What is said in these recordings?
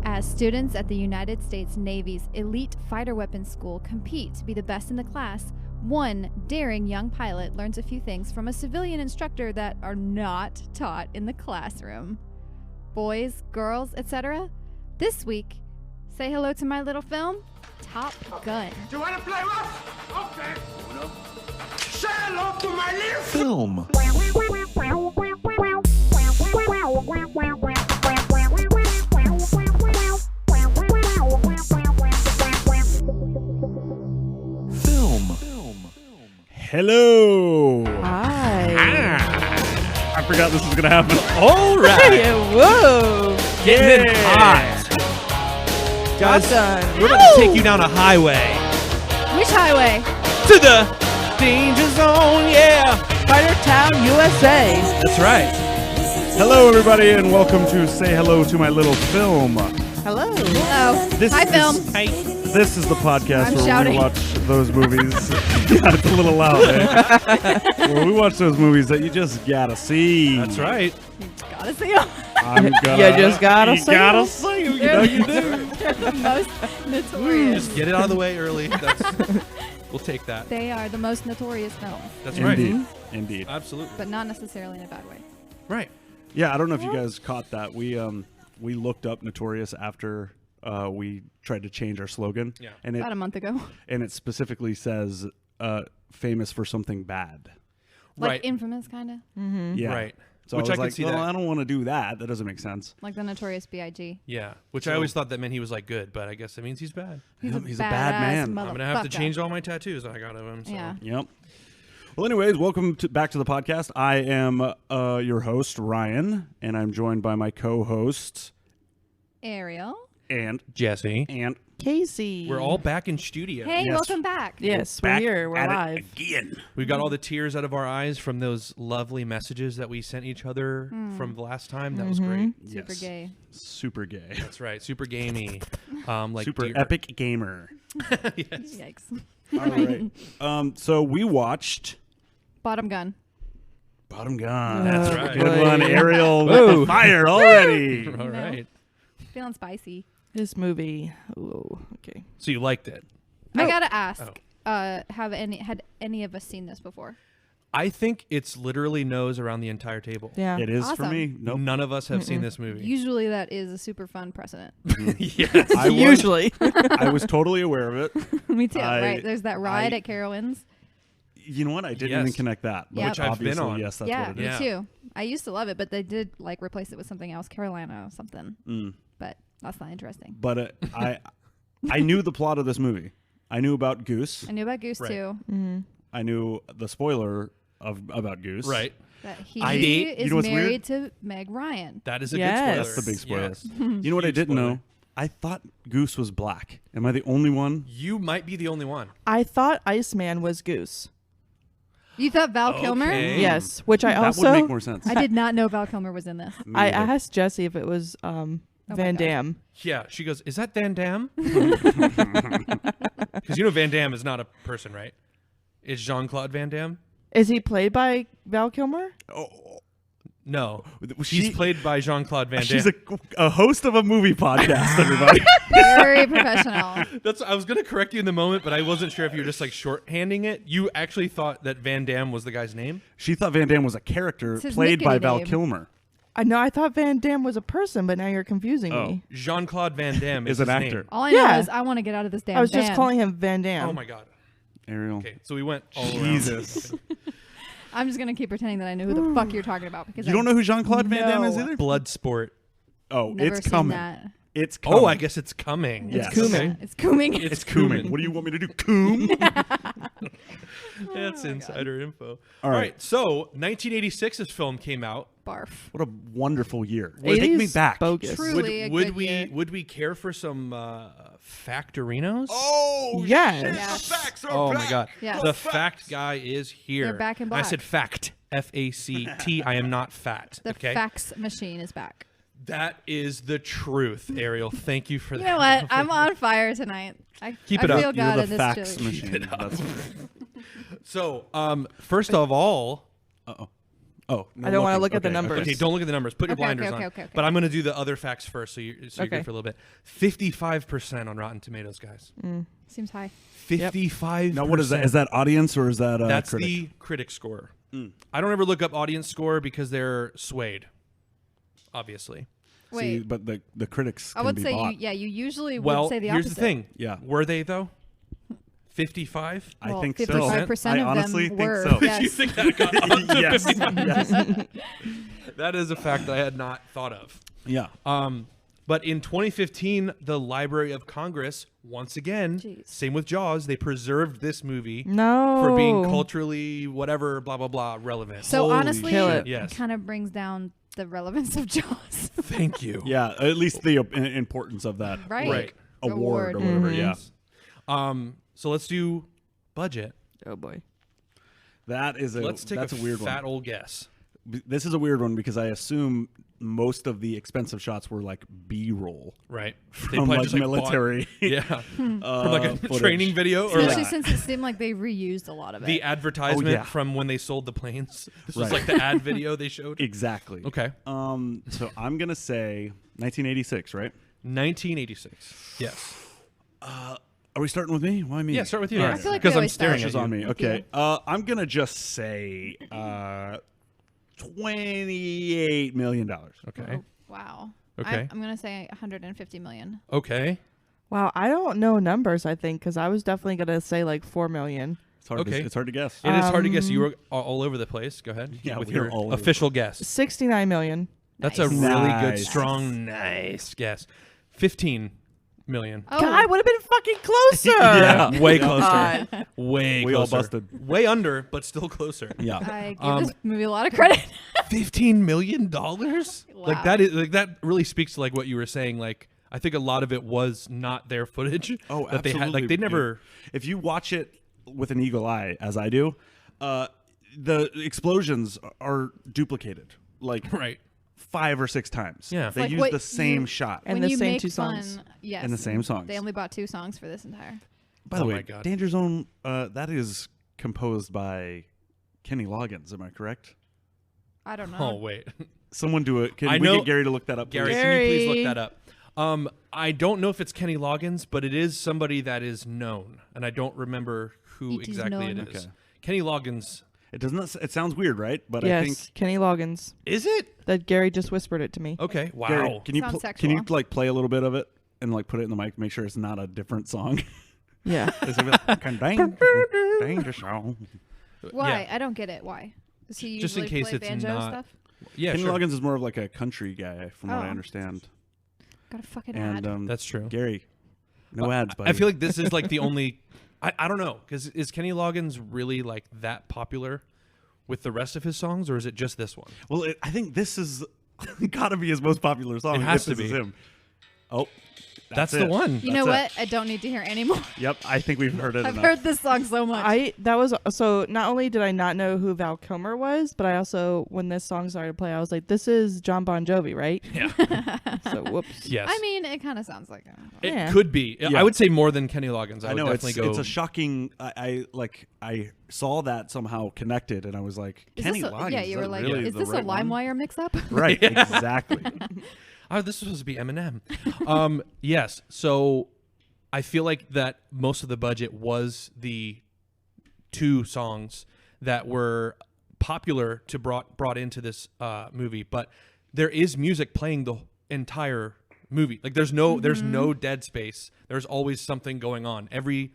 As students at the United States Navy's elite fighter weapons school compete to be the best in the class, one daring young pilot learns a few things from a civilian instructor that are not taught in the classroom. Boys, girls, etc. This week, say hello to my little film, Top Gun. Do you want to play rough? Okay. Say hello to my little Film. Hello. Hi. I forgot this was gonna happen. All right. Hey, whoa. Getting it hot. Guys, we're about to take you down a highway. Which highway? To the danger zone, yeah. Fighter Town, USA. That's right. Hello, everybody, and welcome to Say Hello to My Little Film. Hello. Hello. Hi, film. This is the podcast I'm where shouting. we watch those movies. God, it's a little loud, eh? Where we watch those movies that you just gotta see. That's right. Gotta see them. I'm gonna, You just gotta see 'em. gotta see 'em. You know you do. They're the most notorious. Just get it out of the way early. We'll take that. They are the most notorious films, That's right. Indeed. Absolutely. but not necessarily in a bad way. Right. Yeah, I don't know if you guys caught that. We looked up Notorious after we tried to change our slogan. Yeah. And About a month ago. and it specifically says famous for something bad. Like Right. infamous, kind of. Yeah. Right. So Which I I was can like, see well, that. I don't want to do that. That doesn't make sense. Like the Notorious B.I.G. Yeah. Which I always thought that meant he was like good, but I guess it means he's bad. He's, He's a bad man. I'm gonna have to motherfucker. change all my tattoos I got of him. So. Yeah. Yep. Well, anyways, welcome back to the podcast. I am your host, Ryan, and I'm joined by my co-hosts, Ariel. and Jesse. Casey. We're all back in studio. Hey, Yes. welcome back. Yes, we're back here. We're at it live. again. We've got all the tears out of our eyes from those lovely messages that we sent each other from the last time. That was great. Super Yes. gay. Super gay. That's right. Super gamey. Like Super deer. epic gamer. Yes. Yikes. All right. So we watched Bottom gun. Bottom Gun. That's right. Good one, Ariel. Whoa. With the fire already. All right. Feeling spicy. This movie. Oh, okay. So you liked it? I gotta ask. Oh. Had any of us seen this before? I think it's literally nose around the entire table. Yeah. It is for Awesome. me. Nope. None of us have seen this movie. Usually that is a super fun precedent. Yes. I was, Usually. I was totally aware of it. Me too. I- right. There's that ride I- at Carowinds. You know what? I didn't Yes. even connect that. But Yep. Which I've been obviously, on. yes, that's Yeah, what it me is. Yeah. too. I used to love it, but they did like replace it with something else, Carolina or something. But that's not interesting. But I knew the plot of this movie. I knew about Goose. I knew about Goose Right. too. I knew the spoiler about Goose. Right. That he I- is you know what's weird? married to Meg Ryan. That is a Yes. good spoiler. That's the big spoiler. Yes. You know what I Huge didn't spoiler. know? I thought Goose was black. Am I the only one? You might be the only one. I thought Iceman was Goose. You thought Val Kilmer? Okay. Yes, which I That also would make more sense. I did not know Val Kilmer was in this. Me I neither. asked Jesse if it was my Van God. Damme. Yeah. She goes, "Is that Van Damme?" Because you know Van Damme is not a person, right? It's Jean-Claude Van Damme. Is he played by Val Kilmer? No, She- she's played by Jean-Claude Van Damme. She's a host of a movie podcast, everybody. Very professional. I was gonna correct you in the moment, but I wasn't sure if you were just like shorthanding it. You actually thought that Van Damme was the guy's name? She thought Van Damme was a character It's his played by nickname. Val Kilmer. I know. I thought Van Damme was a person, but now you're confusing me. Jean-Claude Van Damme Is is an his actor. name. All I know Yeah. is I want to get out of this damn I was just van. calling him Van Damme. Oh my god. Ariel. Okay, so we went all Jesus. around. I'm just gonna keep pretending that I know who the fuck you're talking about because You don't know who Jean-Claude Van Damme is No. either? Bloodsport. Oh, Never it's seen coming. that. It's coming. Oh, I guess it's coming. Yes. It's Cumin. Okay. It's Cooming. It's Cumin. What do you want me to do? Coom? That's insider info. All right. So 1986's film came out. Barf. What a wonderful year. Take me 80s back. Bogus. Truly a would good we year. would we care for some factorinos? Oh, Yes. shit. Yes. The facts are Oh back. my god. Yes. The The fact guy is here. They're back in I black. said fact. F-A-C-T. I am not fat. The okay. fax machine is back. That is the truth, Ariel. Thank you for You that. know what? I'm on fire tonight. Keep I it up. feel God You're in the this fax chili. machine. That's So, first of all, Uh-oh. Oh, no I don't want to looking. look at the Okay, numbers. Okay, don't look at the numbers. Put your looking. blinders on. Okay. But I'm going to do the other facts first, so you're good Okay. for a little bit. 55% on Rotten Tomatoes, guys. Seems high. 55%. Now, what is that? Is that audience or is that That's critic? the critic score. I don't ever look up audience score because they're swayed, obviously. Wait, See, but the critics I can would be say bought. you usually Well, would say the here's opposite. the thing. Yeah. Were they, though? 55? I Well, think so. 55% I of honestly them think were. so. Yes. You think that got up to yes. 55%? That is a fact I had not thought of. Yeah. But in 2015, the Library of Congress, once again, Jeez. same with Jaws, they preserved this movie No. for being culturally, whatever, blah, blah, blah, relevant. So Holy honestly, Kill it it. Yes. kind of brings down the relevance of Jaws. Thank you. Yeah. At least the importance of that Right. Right. award or whatever. Yeah. So let's do budget. Oh boy. That is Let's take that's a weird fat one. old guess. This is a weird one because I assume most of the expensive shots were like B-roll Right. from probably like just, military. bought- yeah. From like a footage. training video or Especially like since it seemed like they reused a lot of it. the advertisement yeah. from when they sold the planes. This was Right. like the ad video they showed. Exactly. Okay. So I'm gonna say 1986, right? 1986. Yes. Are we starting with me? Why me? Yeah, start with you. I feel like we because I'm always start staring Pressure's at you. on me. With Okay. you. I'm gonna just say $28 million. Okay. Oh, wow. Okay. I'm going to say 150 million. Okay. Wow, I don't know numbers. I think because I was definitely gonna say like 4 million. It's hard. Okay. It's hard to guess. It is hard to guess. You were all over the place. Go ahead. Yeah, with we were your all over the official guess. 69 million. That's Nice. a really good, Nice. strong, nice guess. 15 million. Oh, God, would have been fucking closer. Yeah. Way Yeah. closer. God. Way We all closer. busted. Way under, but still closer. Yeah. I give this movie a lot of credit. $15 million? Like that really speaks to like what you were saying. Like I think a lot of it was not their footage. Oh, that they had. absolutely. Like they never. If you watch it with an eagle eye, as I do, the explosions are duplicated like Right. 5 or 6 times. Yeah. They Like use what the same you- shot. And when the you same make 2 fun, songs. yes, And the same songs. They only bought 2 songs for this entire. By the Oh way, my God. Danger Zone, that is composed by Kenny Loggins. Am I correct? I don't know. Oh wait, Someone do it. Can I we know- get Gary to look that up? Gary, please? can you please look Gary. that up? I don't know if it's Kenny Loggins, but it is somebody that is known, and I don't remember who It is exactly it known. is. Okay. Kenny Loggins. It doesn't. It sounds weird, right? But Yes, I think Kenny Loggins. Is it? That Gary just whispered it to me. Okay. Wow. Gary, can you Sounds can you sexual. like play a little bit of it and like put it in the mic? Make sure it's not a different song. Yeah. It's gonna be like, Danger Zone. Why? Yeah. I don't get it. Why? Does he Just in usually case play it's banjo not- stuff? Yeah, Kenny sure. Loggins is more of like a country guy, from what I Oh. understand. Got a fucking And ad. That's true. Gary, no ads, buddy. I feel like this is like the only. I don't know, because is Kenny Loggins really like that popular with the rest of his songs, or is it just this one? Well, I think this is got to be his most popular song. It has if to this is be. him. Oh, That's the it. one. You know That's what? I don't need to hear any more. Yep, I think we've heard it I've enough. heard this song so much. So not only did I not know who Val Kilmer was, but I also, when this song started to play, I was like, this is John Bon Jovi, right? Yeah. So whoops. Yes. I mean, it kind of sounds like him. It Yeah. could be. Yeah. I would say more than Kenny Loggins. I I would know it's definitely go. a shocking. I saw that somehow connected, and I was like, Is Kenny this a, Loggins. yeah, you were that like, really is the this a right one? LimeWire mix-up? Right, exactly. Oh, this was supposed to be Eminem. Yes. So I feel like that most of the budget was the 2 songs that were popular to brought into this movie, but there is music playing the entire movie. Like there's no dead space. There's always something going on. Every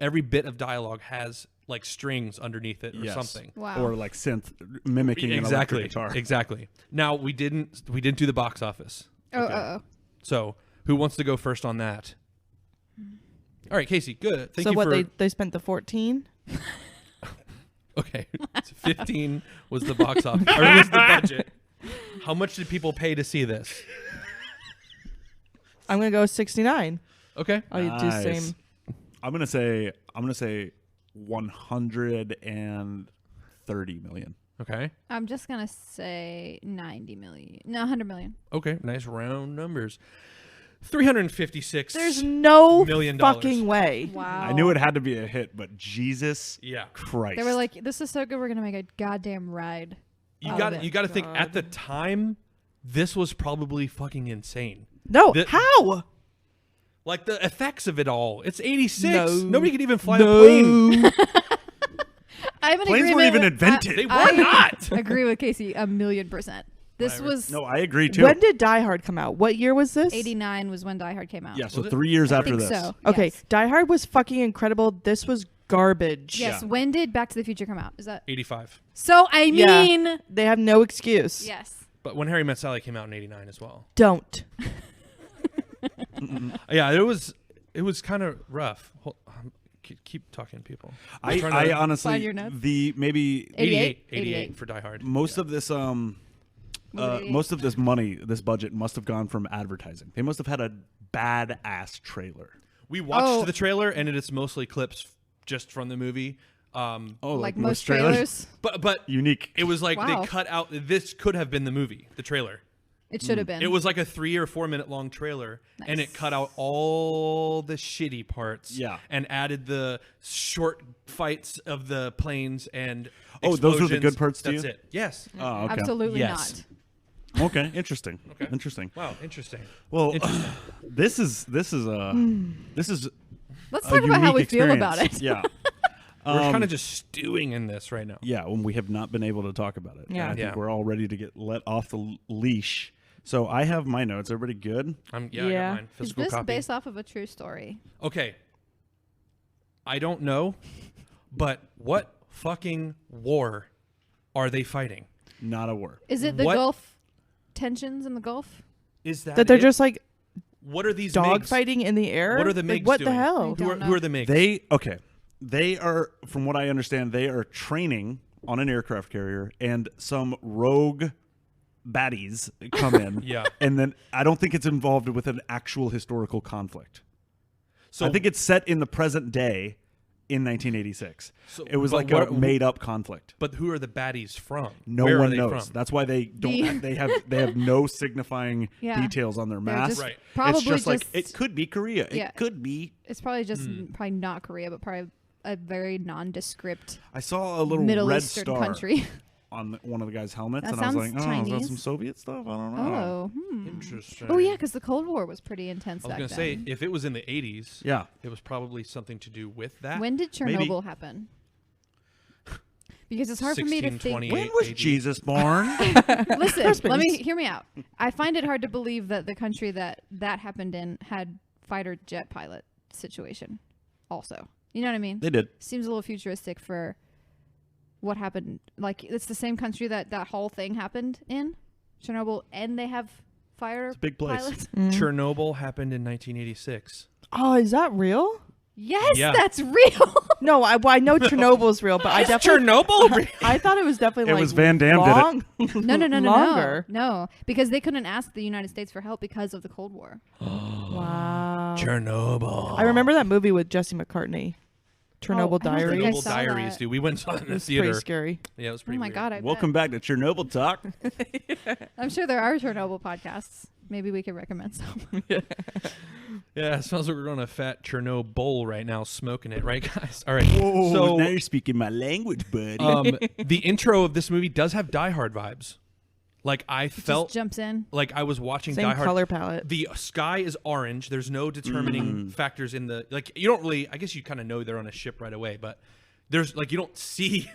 bit of dialogue has like strings underneath it or Yes. something. Wow. Or like synth mimicking an electric guitar. Exactly. Now we didn't do the box office. Oh. So who wants to go first on that? All right, Casey. Good. Thank So you what for. they spent the 14? Okay, so 15 was the box office or was the budget. How much did people pay to see this? I'm gonna go 69. Okay. I'll do Nice. same. I'm gonna say 130 million. Okay. I'm just going to say 90 million. No, 100 million. Okay. Nice round numbers. 356. There's no $1,000,000. fucking way. Wow. I knew it had to be a hit, but Jesus Yeah. Christ. They were like, this is so good, we're going to make a goddamn ride. You got to think at the time, this was probably fucking insane. No, how? Like the effects of it all. It's 86. No. Nobody could even fly a plane. I'm in Planes agreement weren't even with- invented. They were I not. agree with Casey 1,000,000%. This Whatever. was No, I agree too. When did Die Hard come out? What year was this? 89 was when Die Hard came out. Yeah, so Was it? 3 years I after think this. so. Okay, Yes. Die Hard was fucking incredible. This was garbage. Yes. Yeah. When did Back to the Future come out? Is that 85. so? I Yeah. mean, They have no excuse. yes. But When Harry Met Sally came out in 89 as well. Don't. Yeah, it was kind of rough. Keep talking, people. I'm trying I to- honestly Find your notes. the maybe 88 for Die Hard. most of this Was it 88? most of this money, this budget must have gone from advertising. They must have had a badass trailer. We watched Oh. the trailer, and it is mostly clips just from the movie. Oh, Like most trailers, But unique. it was like Wow. they cut out. This could have been the movie, the trailer. it should have been. It was like a 3 or 4 minute long trailer, and it cut out all the shitty parts. Yeah. and added the short fights of the planes and. Oh, those were the explosions. good parts to That's you? it. Yes. Oh, okay. Absolutely Yes. not. Okay, interesting. Okay. Interesting. Wow, interesting. Well, Interesting. this is Let's a talk about how unique we feel experience. about it. Yeah. We're kind of just stewing in this right now. Yeah, when we have not been able to talk about it. Yeah. And I think Yeah. we're all ready to get let off the leash. So I have my notes. Everybody good? I Yeah. got mine. Is Physical this copy. based off of a true story? Okay. I don't know, but what fucking war are they fighting? Not a word. Is it the What- Gulf tensions in the Gulf? Is that That they're it? just like What are these dog MiGs? fighting in the air. What are the Like, MiGs what doing? the hell? I don't Who are the MiGs? They are, from what I understand, they are training on an aircraft carrier, and some rogue baddies come in. Yeah. And then I don't think it's involved with an actual historical conflict. So I think it's set in the present day in 1986. So- It was but like what- a made-up conflict. But who are the baddies from? No Where are one they knows. from? That's why they don't. they have no signifying Yeah. details on their They're mask. just Right. probably It's just like just- it could be Korea. Yeah. It could be. It's probably just Hmm. probably not Korea, but probably a very nondescript I saw a little Middle red Eastern star country. on one of the guys' helmets, That and I was like, sounds "Oh, is that Chinese. some Soviet stuff? I don't know." Oh, Interesting. oh yeah, because the Cold War was pretty intense I was back going to then. say, if it was in the 80s, Yeah. it was probably something to do with that. When did Maybe. Chernobyl happen? Because it's hard for me to 1628. think. When was 80. Jesus born? Listen, hear me out. I find it hard to believe that the country that happened in had fighter jet pilot situation. Also, you know what I mean? They did. Seems a little futuristic for what happened. Like it's the same country that whole thing happened in, Chernobyl, and they have fire a big place. pilots. Chernobyl happened in 1986. Oh, is that real? Yes, Yeah. that's real. No, I know Chernobyl's real, but I definitely Chernobyl? I thought it was definitely It like was Van Damme did it. long. No, Longer. no, because they couldn't ask the United States for help because of the Cold War. Wow. Chernobyl. I remember that movie with Jesse McCartney, Chernobyl I don't think I Diaries. saw Chernobyl Diaries, that. dude. We went and saw it in the It's theater. pretty scary. Yeah, it was Oh pretty my weird. god, I Welcome back to Chernobyl Talk. bet. I'm sure there are Chernobyl podcasts. Maybe we could recommend some. Yeah, it sounds like we're going to fat Chernobyl right now, smoking it, right, guys? All right. Whoa, so now you're speaking my language, buddy. the intro of this movie does have Die Hard vibes. Like I felt Just jumps in. like I was watching Same Die Hard. color palette. The sky is orange. There's no determining factors in the like. You don't really. I guess you kind of know they're on a ship right away, but there's like you don't see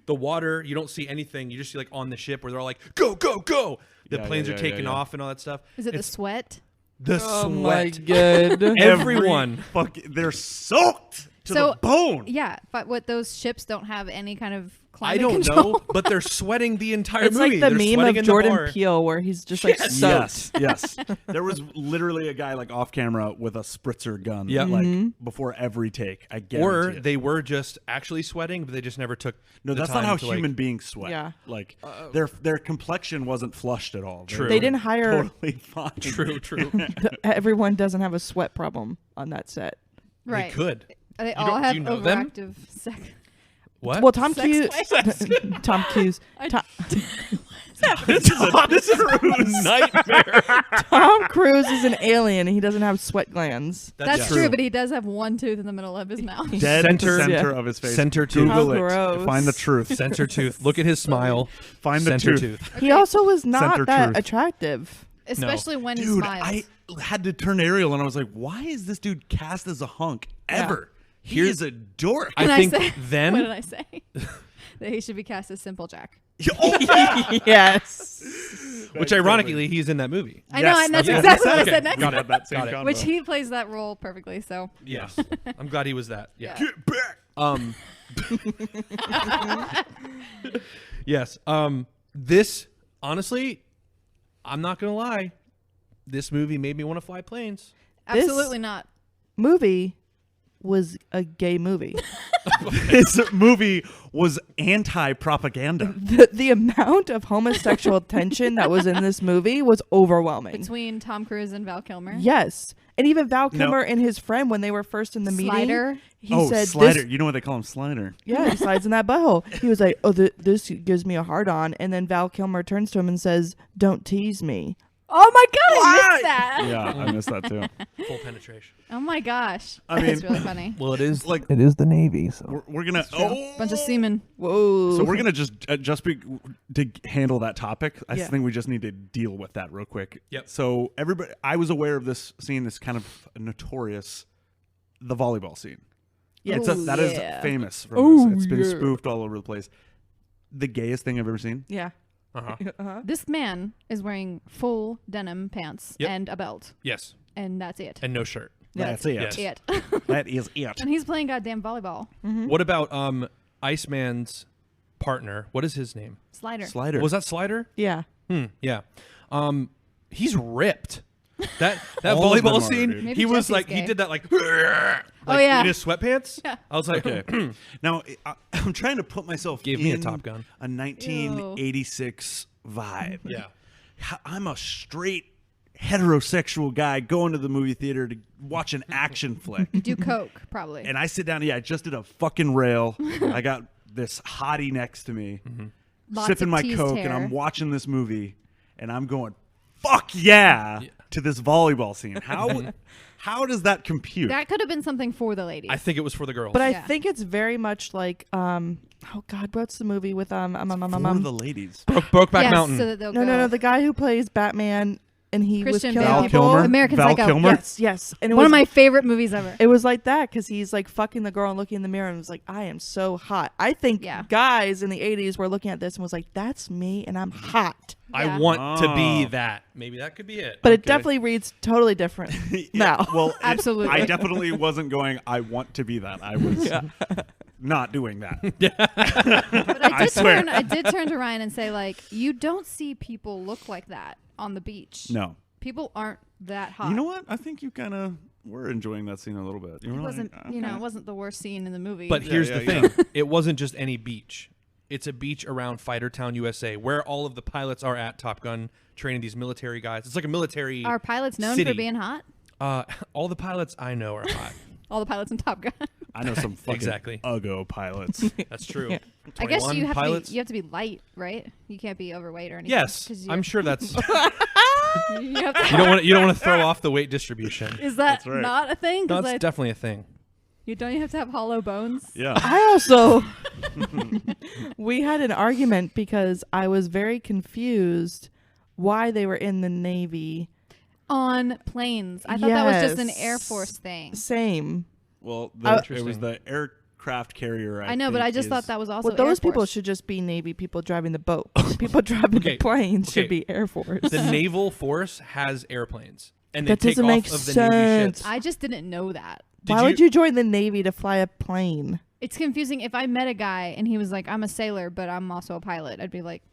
the water. You don't see anything. You just see like on the ship where they're all like go go go. The Yeah, planes yeah, are yeah, taking yeah, yeah. off and all that stuff. Is it the It's sweat? the Oh my sweat? god. Everyone. They're soaked to So, the bone. Yeah, but what those ships don't have any kind of I climate don't control. know, but they're sweating the entire It's movie. like the They're meme sweating in of the Jordan bar. Peele where he's just like Yes. soaked. Yes, yes. There was literally a guy like off camera with a spritzer gun, Yeah. like before every take. I Or guarantee it. they were just actually sweating, but they just never took. No, the that's not time how to, like- human beings sweat. Yeah. Like their complexion wasn't flushed at all. True. were They didn't hire totally fine. True. everyone doesn't have a sweat problem on that set. Right. They could. They You all don't- have do you know them? overactive sex. What? Well, Tom Sex Cruise. toys. Tom Cruise. I- Tom, This is a nightmare. Tom Cruise is an alien. And he doesn't have sweat glands. That's true, but he does have one tooth in the middle of his mouth. Dead Center- center Yeah. of his face. Center tooth. Google How it. gross. Find the truth. Center tooth. Look at his smile. Find the Center tooth. He also was not Center that truth. attractive. Especially when he Dude, smiles. I had to turn to Ariel and I was like, why is this dude cast as a hunk ever? He Here's- is a dork. I And think say, then- What did I say? That he should be cast as Simple Jack. Yes. Which ironically, he's in that movie. I know, and that's what I exactly what I said. said next. Got it. that same Got it. convo. Which he plays that role perfectly. So Yes. I'm glad he was that. Yeah. Get back. Yes. This honestly, I'm not gonna lie. This movie made me want to fly planes. absolutely not. Movie was a gay movie. This movie was anti-propaganda. The amount of homosexual tension that was in this movie was overwhelming. Between Tom Cruise and Val Kilmer. Yes. And even Val No. Kilmer and his friend, when they were first in the Slider. meeting, he said, Slider. This, You know what they call him? Slider. yeah, he slides in that butthole. He was like, oh, this gives me a hard on. And then Val Kilmer turns to him and says, don't tease me. Oh my god, I missed that. Yeah, I missed that too. Full penetration. Oh my gosh. I That's mean- really funny. Well, it is Like it is the Navy, so we're gonna. Bunch of semen. Whoa. So we're gonna just be to handle that topic. I Yeah. think we just need to deal with that real quick. Yep. So everybody, I was aware of this scene. This kind of notorious, the volleyball scene. Yes. That is yeah. famous. From Oh, this. It's been yeah. spoofed all over the place. The gayest thing I've ever seen. Yeah. uh-huh. This man is wearing full denim pants Yep. and a belt. Yes, And that's it. and no shirt. That's it. Yes. It. That is it. And he's playing goddamn volleyball. What about Iceman's partner? What is his name? Slider. Slider. Was that Slider? Yeah. Yeah. He's ripped. That All of them volleyball are, scene. dude. Maybe He was Jesse's like he gay. did that like. Oh, yeah. In his sweatpants. Yeah. I was like, Okay. Now I'm trying to put myself Gave in me a Top Gun. a 1986 vibe. yeah. I'm a straight heterosexual guy going to the movie theater to watch an action flick. Do coke, probably. And I sit down, I just did a fucking rail. I got this hottie next to me, Lots sipping of my teased Coke, hair. and I'm watching this movie, and I'm going, fuck yeah, to this volleyball scene. How does that compute? That could have been something for the ladies. I think it was for the girls. But I Yeah. think it's very much like, oh God, what's the movie with, For the ladies. Brokeback yes, Mountain. so that they'll no, go. no, the guy who plays Batman and he Christian was killing Bale. Val people. Kilmer? American Val Psycho. Kilmer? Yes. And it One was of my favorite movies ever. It was like that because he's like fucking the girl and looking in the mirror and was like, I am so hot. I think Yeah. guys in the 80s were looking at this and was like, that's me and I'm hot. I Yeah. want to be Oh. that. Maybe that could be it. But it Okay. definitely reads totally different now. Well, Absolutely. I definitely wasn't going, I want to be that. I was not doing that. But I I did swear. turn. I did turn to Ryan and say, like, you don't see people look like that on the beach. No. People aren't that hot. You know what? I think you kind of were enjoying that scene a little bit. You It were wasn't. like, You know, okay. it wasn't the worst scene in the movie. But Yeah, here's yeah, the yeah. thing: it wasn't just any beach. It's a beach around Fightertown, USA, where all of the pilots are at Top Gun training these military guys. It's like a military. are pilots known city. for being hot? All the pilots I know are hot. All the pilots in Top Gun. I know some fucking Exactly. Uggo pilots. That's true. I guess 21 you have pilots. to be. You have to be light, right? You can't be overweight or anything. Yes, 'cause you I'm have- sure that's. You have to- You don't want to throw off the weight distribution. is that That's right. not a thing? No, Because that's definitely a thing. you don't you have to have hollow bones? Yeah. I also, we had an argument because I was very confused why they were in the Navy. On planes. I thought that was just an Yes. Air Force thing. Same. Well, it was Interesting. the aircraft carrier. I know, but think I just is- thought that was also Well, those Air people Force. should just be Navy people driving the boat. People driving Okay, the planes okay. should be Air Force. The naval force has airplanes, and they That take doesn't off make of the Navy sense. ships. I just didn't know that. Why would you join the Navy to fly a plane? It's confusing. If I met a guy and he was like, "I'm a sailor, but I'm also a pilot," I'd be like,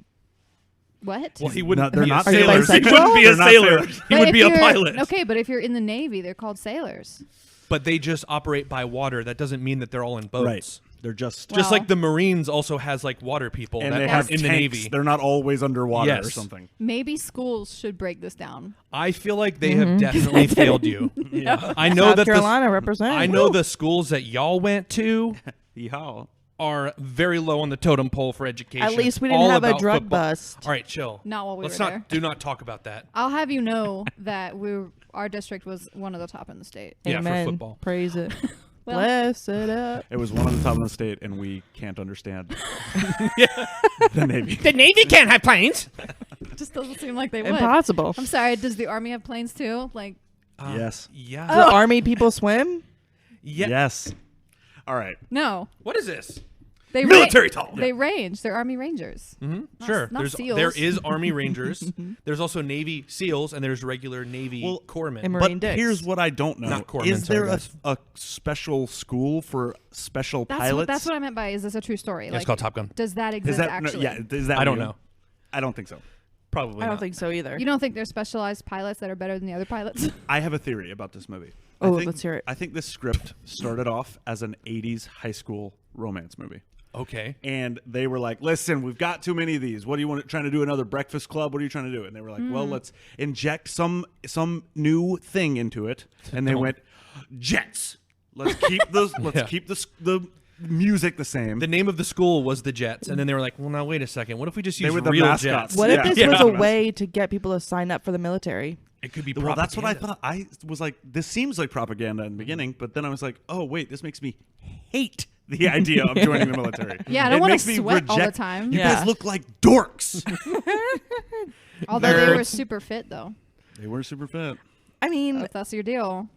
"What?" Well, he wouldn't. they're be not a sailor. sailors. He wouldn't be a They're not sailor. sailors. He But would if be a you're- pilot. Okay, but if you're in the Navy, they're called sailors. But they just operate by water. That doesn't mean that they're all in boats. Right. They're just Just Well- like the Marines also has like water people and that they are have in the tanks. Navy. They're not always underwater or Yes. something. Maybe schools should break this down. I feel like they have definitely failed you. Yeah. I know South that Carolina represent. I know the schools that y'all went to. Yeehaw. are very low on the totem pole for education. At least we It's didn't all have a about drug football. bust. All right, chill. Not while we Let's were not there. do not talk about that. I'll have you know that our district was one of the top in the state. Yeah, for Amen. football. Praise it. Well- Bless it up. It was one of the top of the state, and we can't understand the Navy. The Navy can't have planes. It just doesn't seem like they would. Impossible. I'm sorry. Does the Army have planes too? Like, Yes. Yeah. Do army people swim? Yeah. Yes. All right. no. What is this? They Military talk. They range. They're Army Rangers. Sure. not SEALs. There is Army Rangers. There's also Navy SEALs, and there's regular Navy Well, corpsmen. and But Marine dicks. here's what I don't know. Not corpsmen, Is there sorry, guys. a special school for special pilots? That's what I meant by, is this a true story? It's called Top Gun. Does that Is exist that actually? No, yeah? Is that I don't new? know. I don't think so. Probably I don't not. think so either. You don't think there's specialized pilots that are better than the other pilots? I have a theory about this movie. Oh, I think, let's hear it. I think this script started off as an 80s high school romance movie. Okay. And they were like, listen, we've got too many of these. What do you want? Trying to do another Breakfast Club? What are you trying to do? And they were like, well, let's inject some new thing into it. And they went, jets. Let's keep those. Let's Yeah. keep the music the same. The name of the school was the Jets, and then they were like, "Well, now wait a second. What if we just They use were the real mascots. jets? What Yeah. if this Yeah. was a way to get people to sign up for the military? It could be. well, that's what I propaganda. thought. I was like, this seems like propaganda in the beginning, but then I was like, oh wait, this makes me hate the idea of joining the military. Yeah, I don't It wanna makes me sweat all the reject- time. You Yeah. guys look like dorks. Although they were Nerds. super fit, though. They were super fit. I mean, If that's your deal.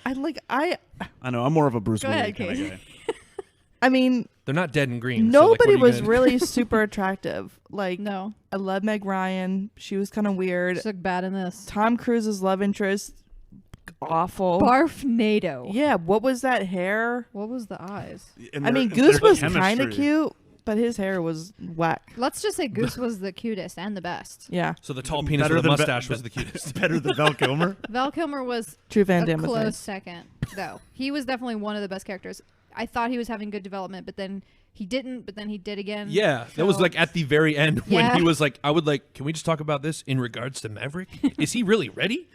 I I know. I'm more of a Bruce Go Willis ahead, kind of Casey. guy. I mean, They're not dead and green. so, like, what nobody are you was gonna- really super attractive. Like, No. I love Meg Ryan. She was kind of weird. Just look bad in this. Tom Cruise's love interest, awful. Barfnado. Yeah, what was that hair? What was the eyes? And I mean, their- Goose their was kind of chemistry. cute, but his hair was whack. Let's just say Goose was the cutest and the best. Yeah, So the tall penis Better with a than mustache was the cutest. Better than Val Kilmer. Val Kilmer was True Van a Damme was close nice. second, though. He was definitely one of the best characters. I thought he was having good development, but then he didn't, but then he did again. Yeah, that was So- like at the very end when Yeah. he was like, "I would like, can we just talk about this in regards to Maverick? Is he really ready?"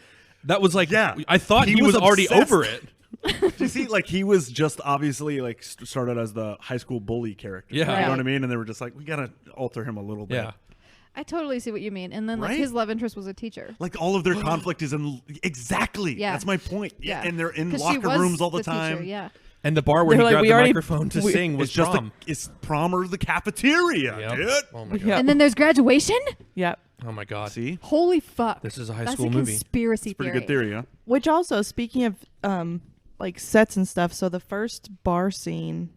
That was like, Yeah. I thought He he was was already obsessed. over it. Do you see, like, he was just obviously like started as the high school bully character. Yeah. You Right. know what I mean? And they were just like, we gotta alter him a little bit. Yeah, I totally see what you mean. And then like Right? his love interest was a teacher. Like all of their conflict is in exactly. Yeah. That's my point. Yeah. And they're in 'Cause she locker was rooms all the teacher, time. yeah. and the bar where They're he like, grabbed we the already- microphone to we- sing was It's just prom. it's prom or the cafeteria, Yep. dude. Oh my god. Yeah. And then there's graduation? Yep. Oh my god. See? Holy fuck. This is a high That's school a movie. conspiracy Pretty theory. good theory, huh? Which also, speaking of like sets and stuff, so the first bar scene,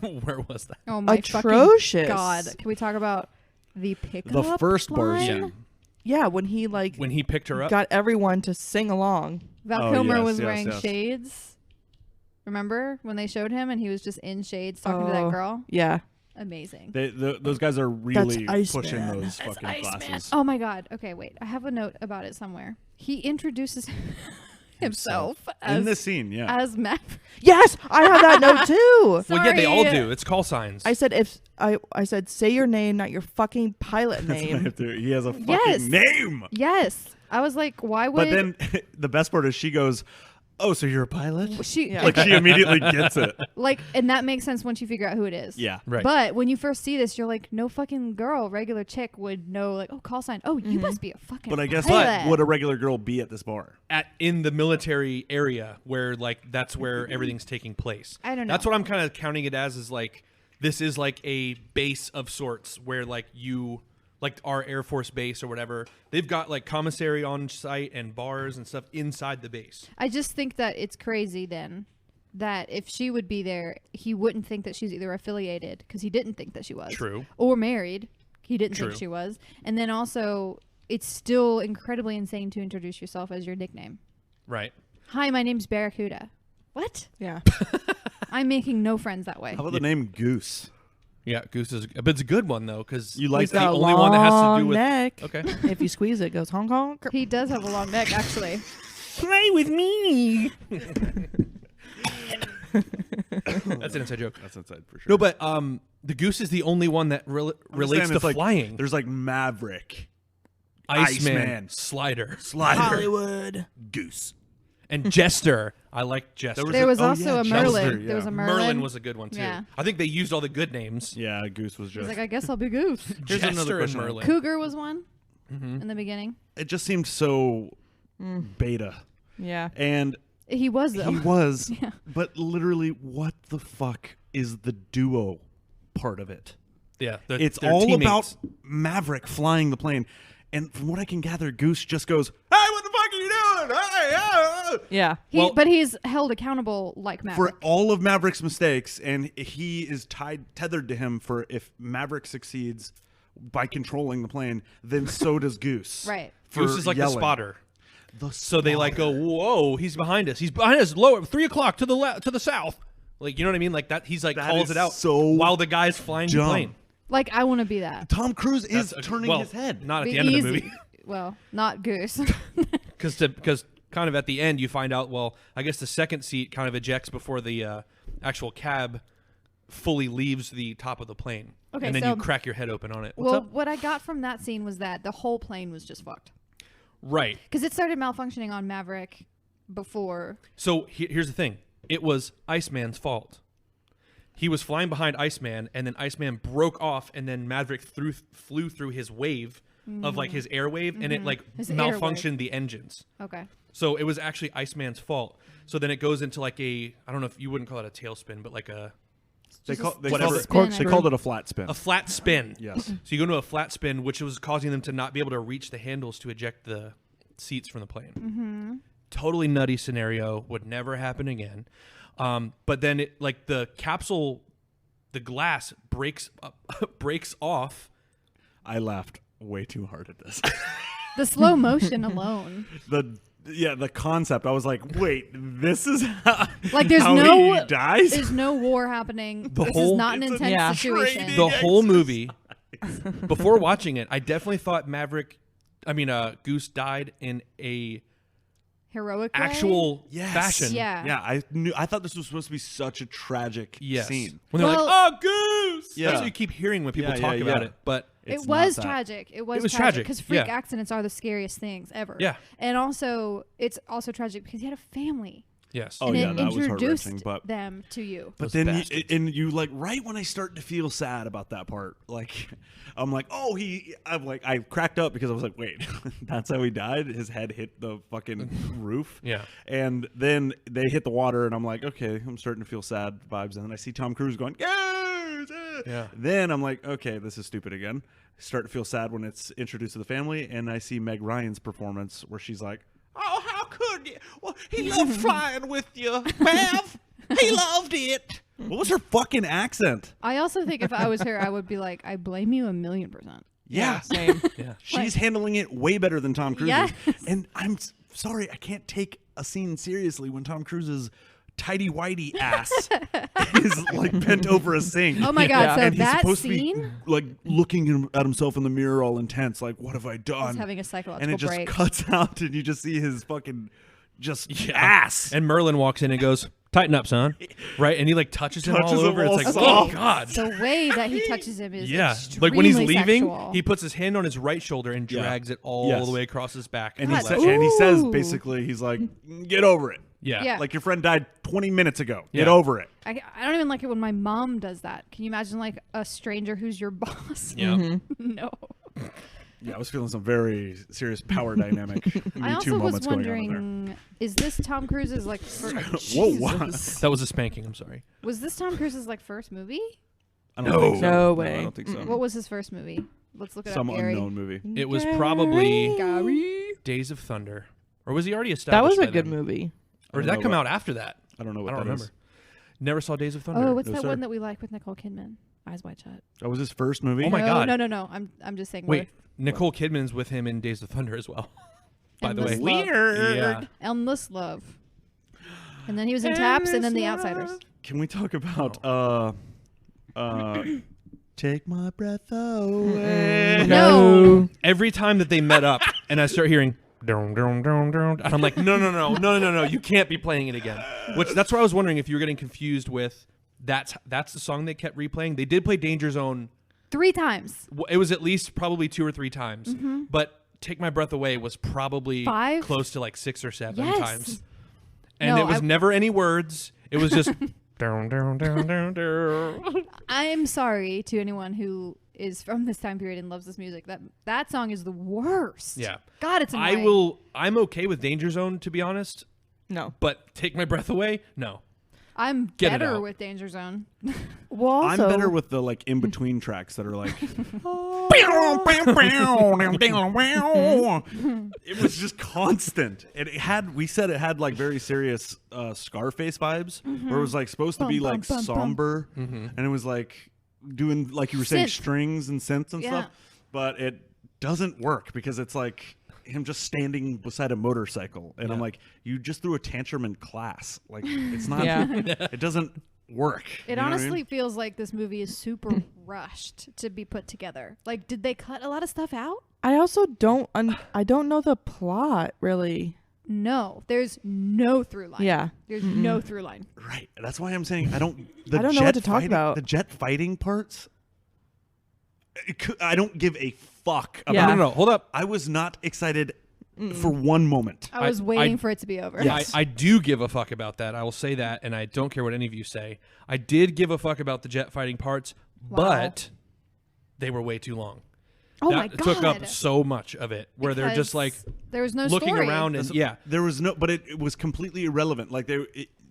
Where was that? Oh my Atrocious. fucking god. Can we talk about the pickup The first bar line? scene. yeah, when he like When he picked her up. got everyone to sing along. Val Oh, Kilmer yes, was yes, wearing yes. shades. Remember when they showed him and he was just in shades talking to that Oh, girl? Yeah. Amazing. Those guys are really Iceman. pushing those That's fucking Iceman. classes. Oh my god. Okay, wait. I have a note about it somewhere. He introduces himself as In this scene, yeah. as Matt. Yes, I have that note too. Well, yeah, they all Sorry. do. It's call signs. I said I said say your name, not your fucking pilot That's what I name. have to- he has a fucking Yes. name. Yes. I was like, why would But then the best part is she goes, "Oh, so you're a pilot?" she Yeah. Like she immediately gets it. like, and that makes sense once you figure out who it is. Yeah. Right. But when you first see this, you're like, no fucking girl, regular chick would know, like, oh, call sign. Oh, you must be a fucking But I guess pilot. would a regular girl be at this bar? in the military area where like that's where everything's taking place. I don't know. That's what I'm kind of counting it as is like this is like a base of sorts where like you like our Air Force base or whatever. They've got like commissary on site and bars and stuff inside the base. I just think that it's crazy then that if she would be there, he wouldn't think that she's either affiliated because he didn't think that she was. True. Or married. He didn't True. think she was. And then also, it's still incredibly insane to introduce yourself as your nickname. Right. Hi, my name's Barracuda. What? Yeah. I'm making no friends that way. How about the name Goose? Yeah, Goose is, but it's a good one though because You like it's that? the Got a only one that has to do long with. neck. Okay. If you squeeze it, it goes Hong Kong. He does have a long neck, actually. Play with me. That's an inside joke. That's inside for sure. No, but the Goose is the only one that relates Understand to it's like, flying. There's like Maverick, Iceman, Iceman. Slider. Slider, Hollywood. Goose. And Jester. I like Jester. There was Oh, also yeah, a Jester, Merlin. yeah. There was a Merlin. Merlin was a good one too. Yeah. I think they used all the good names. Yeah, Goose was He's just. like, I guess I'll be Goose. Here's Jester another and question. Merlin. Cougar was one Mm-hmm. in the beginning. It just seemed so beta, Yeah. and He was though. he was. Yeah. But literally, what the fuck is the duo part of it? Yeah, It's they're all teammates. about Maverick flying the plane. And from what I can gather, Goose just goes, "Hey, what the fuck are you doing? Hey, Yeah. But he's held accountable like for Maverick. all of Maverick's mistakes, and he is tethered to him for if Maverick succeeds by controlling the plane, then so does Goose. Right. For Goose is like yelling. the spotter. The So they like go, whoa, he's behind us. He's behind us. Lower 3 o'clock to the to the south. Like, you know what I mean? Like that. He's like That calls is it out so while the guy's flying the dumb. plane. Like I want to be that. Tom Cruise is That's turning well, his head. Not at Be the end easy. of the movie, Well, not Goose. because kind of at the end you find out. Well, I guess the second seat kind of ejects before the actual cab fully leaves the top of the plane. Okay, and then so- you crack your head open on it. What's Well, up? what I got from that scene was that the whole plane was just fucked Right. because it started malfunctioning on Maverick before. So here's the thing. It was Iceman's fault. He was flying behind Iceman, and then Iceman broke off, and then Maverick flew through his wave of like his air wave, and it like His air malfunctioned the engines. Okay. So it was actually Iceman's fault. So then it goes into like I don't know if you wouldn't call it a tailspin, but like They, Just they, whatever. called spin, it, I they think. called it a flat spin. a flat spin. Yes. So you go into a flat spin, which was causing them to not be able to reach the handles to eject the seats from the plane. Mm-hmm. Totally nutty scenario. Would never happen again. But then it like the capsule, the glass breaks off. I laughed way too hard at this. The slow motion alone. The concept. I was like, wait, this is how, Like there's how no he dies? there's no war happening. The This whole- is not an It's a intense Yeah. situation. training. The whole movie. Before watching it, I definitely thought Goose died in a Heroic way? actual Yes. fashion. Yeah. Yeah, I thought this was supposed to be such a tragic Yes. scene. When they're Well- like, "Oh, Goose!" Yeah. That's what you keep hearing when people Yeah, talk yeah, about yeah. it. But It It's was not that. tragic. It was was tragic, because freak yeah. accidents are the scariest things ever. Yeah. And also, it's also tragic because he had a family. yes, Oh, and yeah, it that was introduced heart-wrenching, but- them to you. But Those then bastards. you like right when I start to feel sad about that part, like I'm like, oh, I cracked up because I was like, wait, that's how he died? His head hit the fucking roof. Yeah. And then they hit the water, and I'm like, okay, I'm starting to feel sad vibes. And then I see Tom Cruise going, Goose! Yeah. Then I'm like, okay, this is stupid again. Start to feel sad when it's introduced to the family, and I see Meg Ryan's performance where she's like, oh, how could you? Well, he loved flying with you, Mav. He loved it. What was her fucking accent? I also think if I was her, I would be like, I blame you 1,000,000%. Yeah. Same. yeah. She's handling it way better than Tom Cruise. Yes. And I'm sorry, I can't take a scene seriously when Tom Cruise's tidy whitey ass is like bent over a sink. Oh my God. Yeah. So and he's that supposed scene to be like looking at himself in the mirror all intense, like, what have I done? is having a psychological and it just break. cuts out, and you just see his fucking just Yeah. ass. And Merlin walks in and goes, "Tighten up, son." Right, and he like touches him all Touches him over. all It's like, soft. oh God. The way that he touches him is Yeah, like when he's extremely leaving, sexual. he puts his hand on his right shoulder and Yeah. drags it all Yes. the way across his back. and to he, the God. left. and he says Ooh. basically, he's like, get over it. yeah. Yeah. Like your friend died 20 minutes ago. Get Yeah. over it. I don't even like it when my mom does that. Can you imagine like a stranger who's your boss? Yeah. No. Yeah, I was feeling some very serious power dynamic I Me also Too was moments going on there. wondering, is this Tom Cruise's like Whoa, what? That was a spanking. I'm sorry. was this Tom Cruise's like first movie? I don't No. think so. No way. I don't think so. What was his first movie? Let's look it Some up, Gary. unknown movie. It was probably Gary. Days of Thunder, or was he already That established? was a by good then? movie. Or did I that don't come know out after that? I don't know what I don't that remember. is. Never saw Days of Thunder. Oh, what's No, that sir. one that we like with Nicole Kidman? Eyes Wide Shut. That was his first movie. Oh my no, God. No. I'm just saying. Wait, Nicole Kidman's with him in Days of Thunder as well. By the way, Endless Love. Yeah. Endless Love. And then he was in Taps, and then The Outsiders. Can we talk about Take My Breath Away? No. Every time that they met up, and I start hearing. Dun, dun, dun, dun, and I'm like, no, you can't be playing it again. Which that's where I was wondering if you were getting confused with that's the song they kept replaying. They did play Danger Zone. 3 times. It was at least probably 2 or 3 times, but Take My Breath Away was probably 5? close to like 6 or 7 Yes. times. And No, it was never any words. It was just down, down, down, down, down. I'm sorry to anyone who is from this time period and loves this music. That song is the worst. Yeah. God, it's annoying. I'm okay with Danger Zone, to be honest. No. But Take My Breath Away? No. I'm Get it better out. with Danger Zone. Well, also, I'm better with the like in between tracks that are like. It was just constant. And we said it had like very serious Scarface vibes, where it was like supposed to be like somber, and it was like doing like you were saying Synth. strings and synths and Yeah. stuff, but it doesn't work because it's like him just standing beside a motorcycle, and I'm like, you just threw a tantrum in class. Like it's not. Yeah. It doesn't work. It You know what I honestly mean? feels like this movie is super rushed to be put together. Like, did they cut a lot of stuff out? I also don't. I don't know the plot really. No, there's no through line. Yeah. There's no through line. Right. That's why I'm saying I don't. I don't know what to talk about. The jet fighting parts. I don't give a fuck about. Yeah. No, hold up. I was not excited for one moment. I was waiting for it to be over. Yeah, I do give a fuck about that. I will say that, and I don't care what any of you say. I did give a fuck about the jet fighting parts, but they were way too long. Oh that my God. took up so much of it, where they're just like Because there was no looking story. around and There was no, but it was completely irrelevant. Like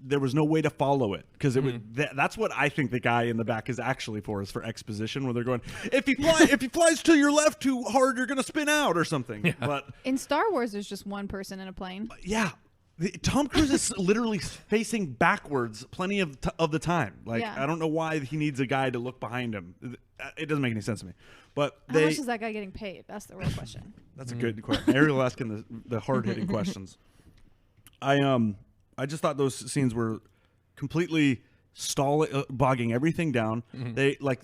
there was no way to follow it because it was. That's what I think the guy in the back is actually for, is for exposition, where they're going, if he flies to your left too hard, you're gonna spin out or something. Yeah. But In Star Wars, there's just one person in a plane. yeah. Tom Cruise is literally facing backwards plenty of the time. Like, Yeah. I don't know why he needs a guy to look behind him. It doesn't make any sense to me. But How much is that guy getting paid? That's the real question. that's a good question. Ariel asking the hard hitting questions. I just thought those scenes were completely bogging everything down. They like.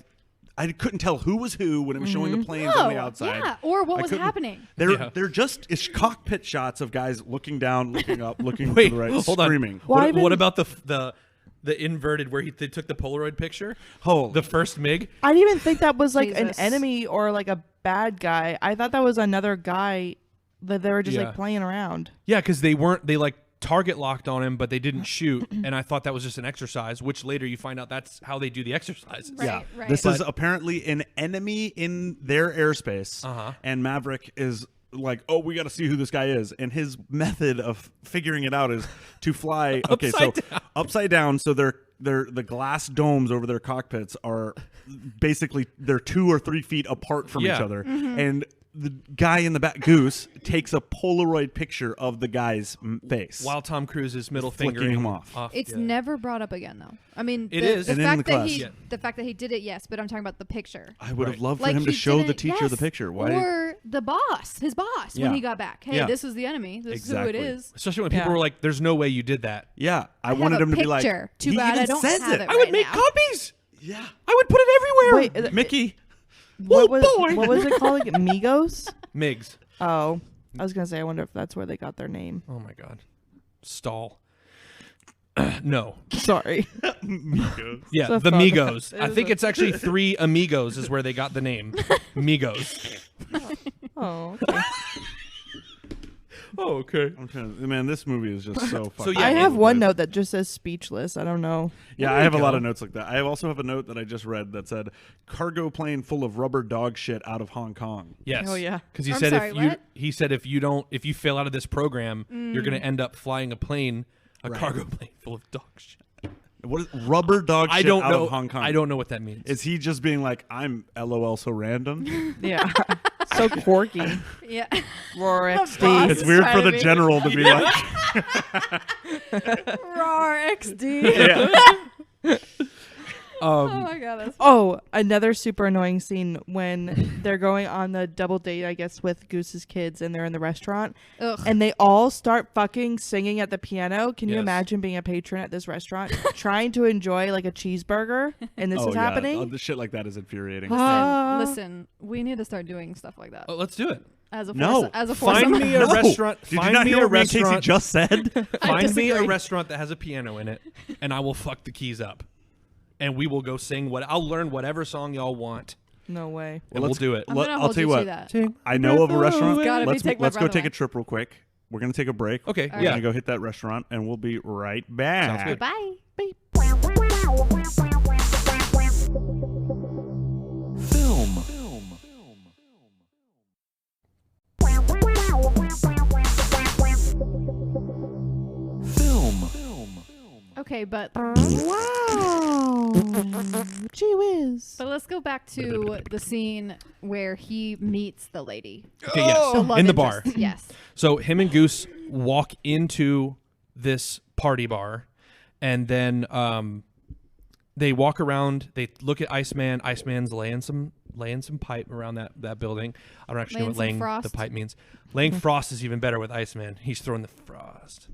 I couldn't tell who was who when it was showing the planes on the outside. Yeah, or what I was couldn't- happening. They're just it's cockpit shots of guys looking down, looking up, looking wait, to the right, hold screaming. on. Why What even- about the inverted where they took the Polaroid picture? Oh, The first MiG. I didn't even think that was like an Jesus. enemy or like a bad guy. I thought that was another guy that they were just Yeah. like playing around. Yeah, because they like target locked on him, but they didn't shoot, and I thought that was just an exercise. Which later you find out that's how they do the exercises. Right, yeah. right. This is apparently an enemy in their airspace, Uh-huh. and Maverick is like, "Oh, we got to see who this guy is." And his method of figuring it out is to fly upside down. So the glass domes over their cockpits are basically they're 2 or 3 feet apart from each Yeah. other, and the guy in the back, Goose, takes a Polaroid picture of the guy's face While Tom Cruise's middle Flicking finger him off. It's yeah. never brought up again, though. I mean, It the, is. the And in fact the that class. he, Yeah. the fact that he did it, yes. But I'm talking about the picture. I would have Right. loved for Like him to he show the didn't- teacher the yes, picture. Why? Or the boss, his boss, Yeah. when he got back. Hey, Yeah. this is the enemy. This Exactly. is who it is. Especially when people Yeah. were like, "There's no way you did that." Yeah, I have wanted a him to be like. picture. Too he bad even I don't says have it. it I would right make now. copies. Yeah, I would put it everywhere. Wait, Mickey. what was boy. what was it called? Like Migos? MiGs. Oh, I was gonna say. I wonder if that's where they got their name. Oh my God. Stall. No. Sorry. Yeah, So the fun. Migos. It I is think a- it's actually 3 Amigos is where they got the name. Migos. Oh, okay. Oh, okay. I'm trying to, man, this movie is just so fucking. yeah, I it have one overplayed. note that just says speechless. I don't know. Yeah, There I you have a lot go. of notes like that. I also have a note that I just read that said cargo plane full of rubber dog shit out of Hong Kong. Yes. Oh, yeah. Because he I'm said sorry, what? he said if you fail out of this program, you're going to end up flying a plane, a cargo plane full of dog shit. What is rubber dog shit I don't out know. of Hong Kong? I don't know what that means. Is he just being like, I'm LOL so random? Yeah. So quirky. Yeah. Roar boss. XD. It's weird trying for to the be- general to be like, Roar XD. yeah. Oh my God. That's Oh, another super annoying scene when they're going on the double date, I guess, with Goose's kids, and they're in the restaurant, Ugh. and they all start fucking singing at the piano. Can you Yes. imagine being a patron at this restaurant, trying to enjoy like a cheeseburger, and this Oh, is yeah. happening? The shit like that is infuriating. Listen, we need to start doing stuff like that. Oh, let's do it. As a No. force, as a Find foursome. me a restaurant. Did you Find not me hear a what me and Casey restaurant. just said? Find me a disagree. restaurant that has a piano in it, and I will fuck the keys up, and we will go sing I'll learn whatever song y'all want, No way. and we'll do it. I'm gonna I'll hold tell you you what. to that. I know of a restaurant. It's gotta be Let's Take My let's go Breath take Away. a trip real quick. we're gonna take a break. Okay, We're yeah. gonna go hit that restaurant, and we'll be right back. Sounds good. Bye. Film. Okay, but Wow. Gee whiz. let's go back to the scene where he meets the lady. Okay, yes. The love In the interest. bar. Yes. So him and Goose walk into this party bar, and then they walk around. They look at Iceman. Iceman's laying some pipe around that building. I don't actually know what Laying laying some the frost. pipe means. Laying frost is even better with Iceman. He's throwing the frost.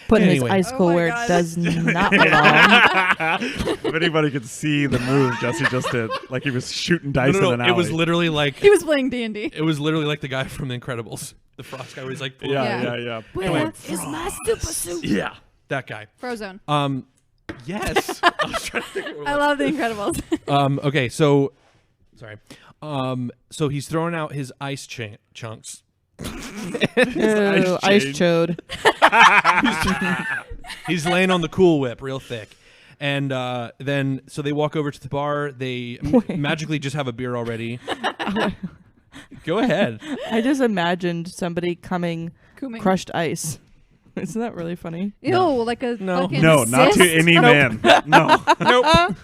Putting Anyway. his icicle my where God. it does not belong. If anybody could see the move Jesse just did, like he was shooting dice in an alley. It was literally like He was playing D&D. it was literally like the guy from The Incredibles, the frost guy, where he's like, pulling- yeah. Where is my super suit? yeah, that guy. Frozone. Yes. I was trying to think of what it I love The Incredibles. Okay, so sorry. So he's throwing out his ice chunks. Ew, ice chain. chode. He's laying on the Cool Whip real thick. And then so they walk over to the bar. They magically just have a beer already. Go ahead. I just imagined somebody coming Cooming. crushed ice. Isn't that really funny? Ew, like a No. fucking No, not to cyst? any man. No. Nope.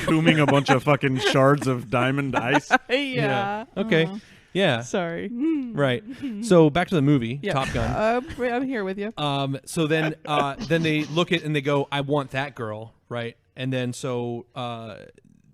Cooming a bunch of fucking shards of diamond ice. Yeah. Okay. Yeah. Sorry. Right. So back to the movie, Yeah. Top Gun. I'm here with you. So then they look at and they go, I want that girl, right? And then so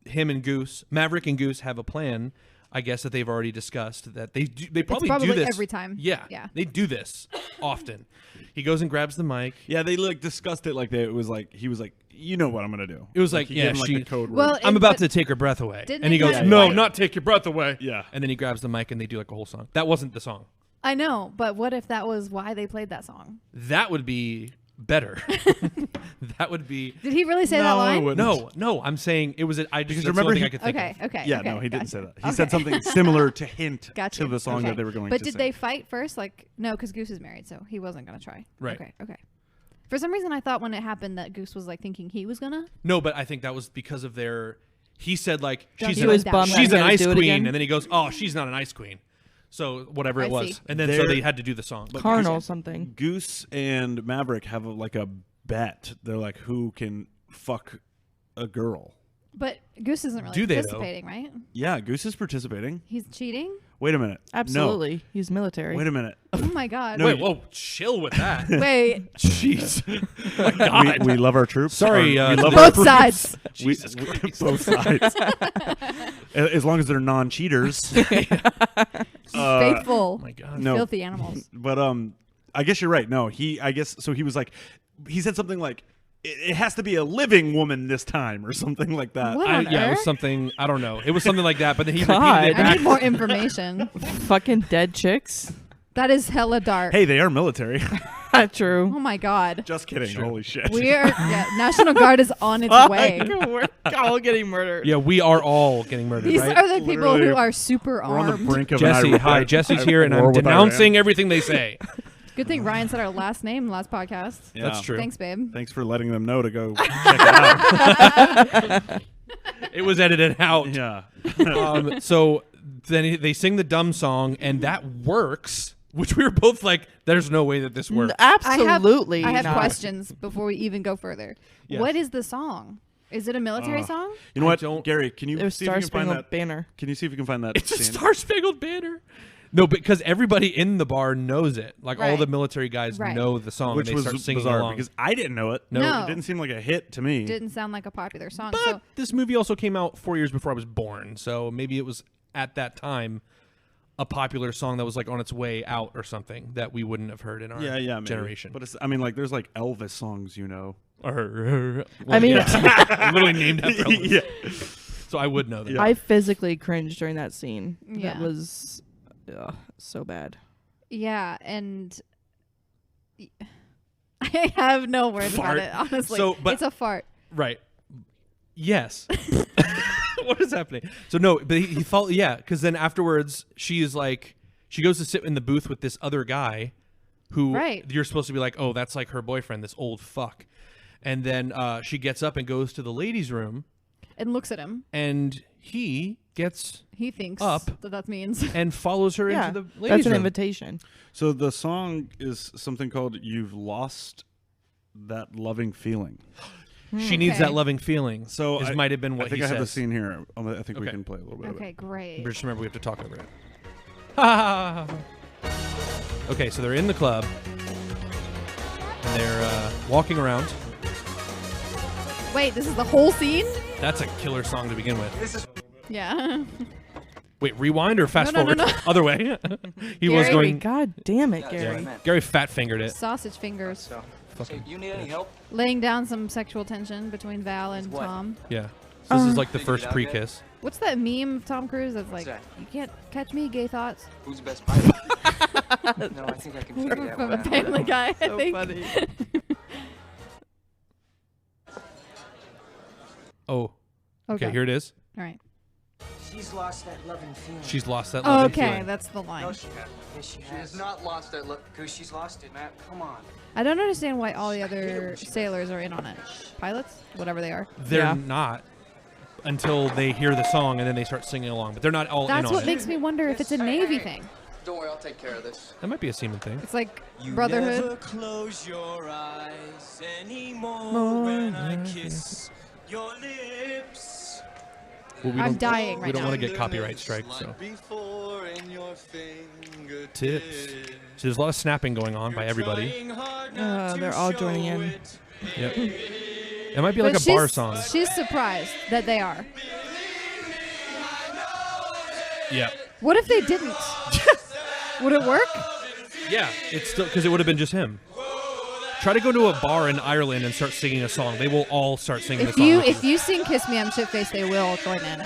him and Goose, Maverick and Goose have a plan, I guess, that they've already discussed, that they probably probably do this every time. Yeah. Yeah. They do this often. He goes and grabs the mic. Yeah, they like discussed it like it was like he was like, you know what I'm gonna do. It was like, he yeah, gave him, like, she- the code word. Well, I'm it- about but to take her breath away. didn't And he they goes, have, no, like- not take your breath away. Yeah. And then he grabs the mic and they do like a whole song. That wasn't the song. I know, but what if that was why they played that song? That would be better. That would be. Did he really say that No, line? it wouldn't. No, I'm saying it was. I just Because that's the remember only thing he- I could think Okay, of. okay. Yeah, okay, no, he didn't gotcha. say that. He Okay. said something similar to hint Gotcha. to the song Okay. that they were going But to did sing. they fight first? Like, no, because Goose is married, so he wasn't going to try. Right. Okay. For some reason, I thought when it happened that Goose was like thinking he was going to. No, but I think that was because of their. He said like she's He an, was bummed that she's he an had to ice do it queen, again. and then he goes, oh, she's not an ice queen. So whatever I it was, see. and then so They're- they had to do the song. Carnal something. Goose and Maverick have like a bet. They're like, who can fuck a girl? But Goose isn't really Do they, though? participating, right? Yeah, Goose is participating. He's cheating? Wait a minute. Absolutely. He's military. No. Wait a minute. Oh my God. No, Wait, whoa, chill with that. Wait. Jeez, my God. We love our troops. Sorry, we to love the- our Both sides. Jesus Christ. both sides. As long as they're non-cheaters. Faithful. Oh my God. No. Filthy animals. But I guess you're right. No, I guess so. He was like, he said something like, it has to be a living woman this time, or something like that. What on Yeah, it was earth? something. I don't know. It was something like that. But then he God. repeated it I back. need more information. Fucking dead chicks. That is hella dark. Hey, they are military. True. Oh my God. Just kidding. Sure. Holy shit. National Guard is on its way. We're all getting murdered. Yeah, we are all getting murdered. These right? are the people Literally, who are super We're on the armed. brink of Jesse, an hi. Jesse's here, and war I'm with denouncing Iran. everything they say. Good thing Ryan said our last name last podcast. Yeah. That's true. Thanks, babe. Thanks for letting them know to go check it out. It was edited out. Yeah. So then they sing the dumb song, and that works. Which we were both like, "There's no way that this works." Absolutely. I have not. questions before we even go further. Yes. What is the song? Is it a military song? You know I what, don't- Gary? Can you There's see if you Star can find Spangled that? Banner. Can you see if you can find that? It's a scene? Star Spangled Banner. No, because everybody in the bar knows it. Like all Right. the military guys Right. know the song, Which and they was start singing bizarre along. because I didn't know it. No. It didn't seem like a hit to me. Didn't sound like a popular song. But So this movie also came out 4 years before I was born, so maybe it was at that time a popular song that was like on its way out or something that we wouldn't have heard in our maybe. generation. But it's, I mean, like, there's like Elvis songs, you know. I mean- literally named after Elvis. Yeah. So I would know that. Yeah. I physically cringed during that scene. Yeah. That was so bad. yeah, and I have no words Fart. about it. Honestly, So, but- it's a fart. Right. Yes. What is happening? So no, but he thought, yeah, because then afterwards she She goes to sit in the booth with this other guy who Right. you're supposed to be like, oh, that's like her boyfriend, this old fuck. And then she gets up and goes to the ladies' room. And looks at him. And he gets He thinks up that means. and follows her Yeah, into the ladies' that's an room. invitation. So the song is something called "You've Lost That Loving Feeling." She needs Okay. that loving feeling. So this might have been what I think he I have the says. scene here. I think we Okay. can play a little bit of Okay, it. great. But just remember, we have to talk over it. Okay, so they're in the club. And they're walking around. Wait, this is the whole scene? That's a killer song to begin with. Yeah. Wait, rewind or fast No, no, forward? no. Other way. He was Gary, going. God damn it, Yeah, Gary. yeah. Gary fat fingered it. Sausage fingers. Hey, you need any help? Laying down some sexual tension between Val and What? Tom. Yeah. So this is like the Figured first it out yet? pre-kiss. What's that meme of Tom Cruise that's like, that? you can't catch me, gay thoughts? Who's the best pilot? No, I think I can figure that From one a out. Family Guy, I So think. funny. Oh. Okay, Okay. here it is. All right. She's lost that loving feeling. She's lost that Oh, loving okay, feeling. that's the line. No, she hasn't. Yes, she has. She has not lost that look. Because she's lost it, Matt. Come on. I don't understand why all the other sailors are in on it. Pilots? Whatever they are. They're Yeah. not until they hear the song and then they start singing along. But they're not all in That's on what it. makes me wonder if it's a Navy thing. Don't worry, I'll take care of this. That might be a semen thing. It's like brotherhood. Close your eyes anymore when I kiss your lips. Well, we I'm don't- dying We right don't now. want to get copyright strike, so. Before in your fingertips. Tips. So there's a lot of snapping going on by everybody. Trying hard not to They're all joining show in. it. Yep. It might be But like a bar song. She's surprised that they are. Yeah. What if they didn't? Would it work? Yeah. It's still because it would have been just him. Try to go to a bar in Ireland and start singing a song. They will all start singing the If song. you with if you sing "Kiss Me, I'm Shit Faced," they will join in.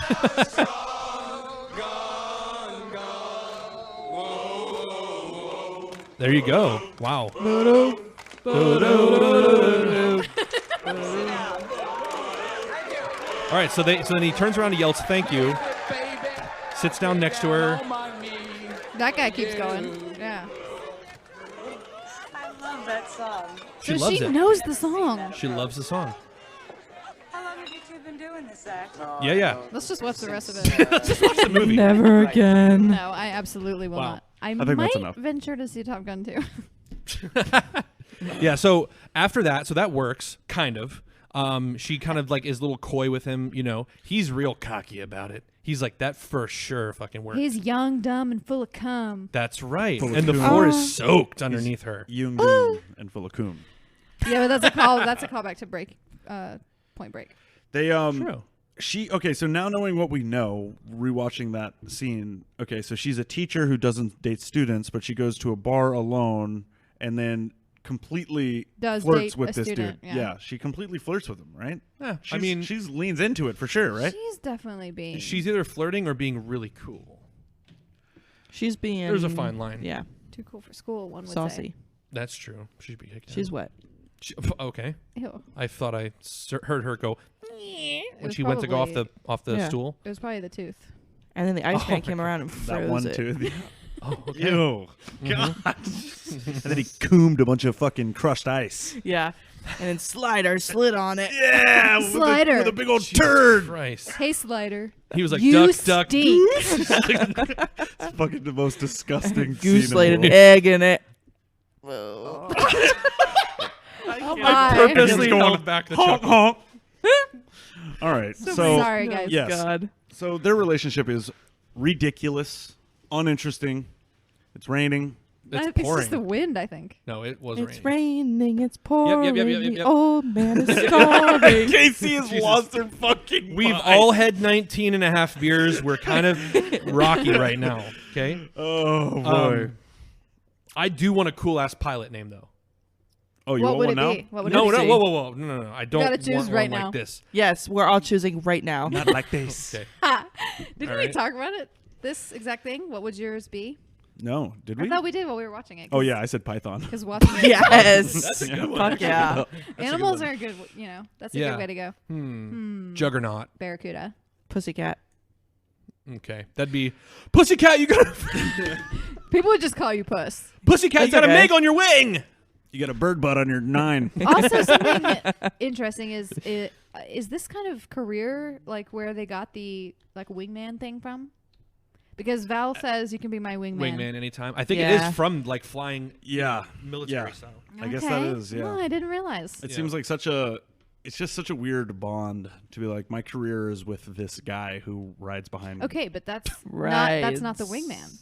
There you go. Wow. All right, so then he turns around and yells "Thank you," sits down next to her. That guy keeps going. Yeah. I love that song. She So loves she it. knows the song. She loves the song. How long have you two been doing this act? Yeah, yeah. Let's just watch the rest of it. Just watch the movie. Never again. No, I absolutely will Wow. not. I think might that's enough. venture to see Top Gun 2. Yeah, so after that, so that works, kind of. She kind of like is a little coy with him, you know. He's real cocky about it. He's like, that for sure fucking works. He's young, dumb, and full of cum. That's right. Full of And the coom. floor is soaked underneath her. Yoon and full of coom. Yeah, but that's a call. That's a callback to Point Break. They True. okay, so now knowing what we know, rewatching that scene, okay, so she's a teacher who doesn't date students, but she goes to a bar alone and then completely Does flirts date with a this student, dude. yeah. She completely flirts with him, right? Yeah, I mean, she's leans into it for sure, right? She's definitely being. she's either flirting or being really cool. She's being. There's a fine line. Yeah, too cool for school, one would saucy. That's true. She'd be kicked out. She's wet. Okay. say. Ew. I thought I heard her go It when was she went to go off probably- the Yeah. stool. It was probably the tooth. And then the ice Oh man my came around and froze That one it. too. Oh, okay. Ew. God. and then he coomed a bunch of fucking crushed ice. Yeah. And then Slider slid on it. Yeah, Slider. with a big old Jesus turd. Christ. Hey, Slider. He was like, You duck, duck. stink. It's fucking the most disgusting Goose scene laid in an the world. egg in it. Oh I my. purposely Going held back the honk, chuckle. honk. All right, so Sorry, guys. yes, God. so their relationship is ridiculous, uninteresting. It's raining. It's It's pouring. just the wind, I think. No, it was It's raining. raining. It's pouring. yep. The old man is starving. Casey has Jesus. lost her fucking We've mind. all had 19 and a half beers. We're kind of rocky right now, okay? Oh boy. I do want a cool-ass pilot name, though. Oh, you What want would one it now? be? What would No, it no, be? whoa. No. I don't gotta choose want right one now. like this. Yes, we're all choosing right now. Not like this. Okay. Didn't All we right. talk about it? This exact thing? What would yours be? No, did I we? thought we did while we were watching it. Oh yeah, I said Python. Because watching it, Yes. That's a good one. Fuck yeah. animals are a good, you know, that's a Yeah. good way to go. Juggernaut. Barracuda. Pussycat. Okay, that'd be Pussycat. You got a People would just call you Puss. Pussycat. You That's got a okay. Meg on your wing. You got a bird butt on your 9. Also, something interesting is this kind of career like where they got the like wingman thing from? Because Val says you can be my wingman. Wingman anytime. I think it Yeah. is from like flying Yeah. military Yeah. style. I guess that is, yeah. No, I didn't realize. It seems like it's just such a weird bond to be like, my career is with this guy who rides behind me. Okay, but that's not the wingman,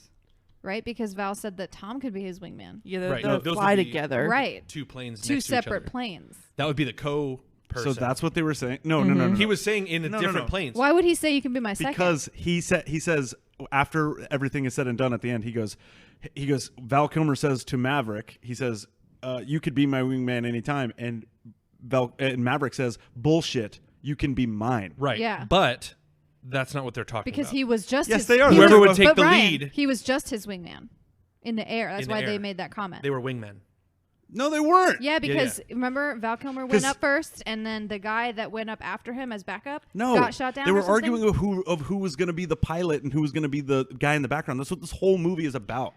right? Because Val said that Tom could be his wingman. Yeah, they Right, no, those fly would be- together. Right. Two planes Two next to each separate other. planes. That would be the co-person. So that's what they were saying? No. He was saying in No, different no. planes. Why would he say you can be my second? Because he says after everything is said and done at the end, he goes Val Kilmer says to Maverick, he says, you could be my wingman anytime, and Maverick says, bullshit, you can be mine. Right. Yeah. But that's not what they're talking because about. he was just Yes, his, they are. he Whoever was- would take but the Ryan, lead. He was just his wingman in the air. That's In the why they air. made that comment. They were wingmen. No, they weren't. Yeah, because remember Val Kilmer 'Cause- went up first, and then the guy that went up after him as backup No, got shot down. they or were something? arguing of who was going to be the pilot and who was going to be the guy in the background. That's what this whole movie is about.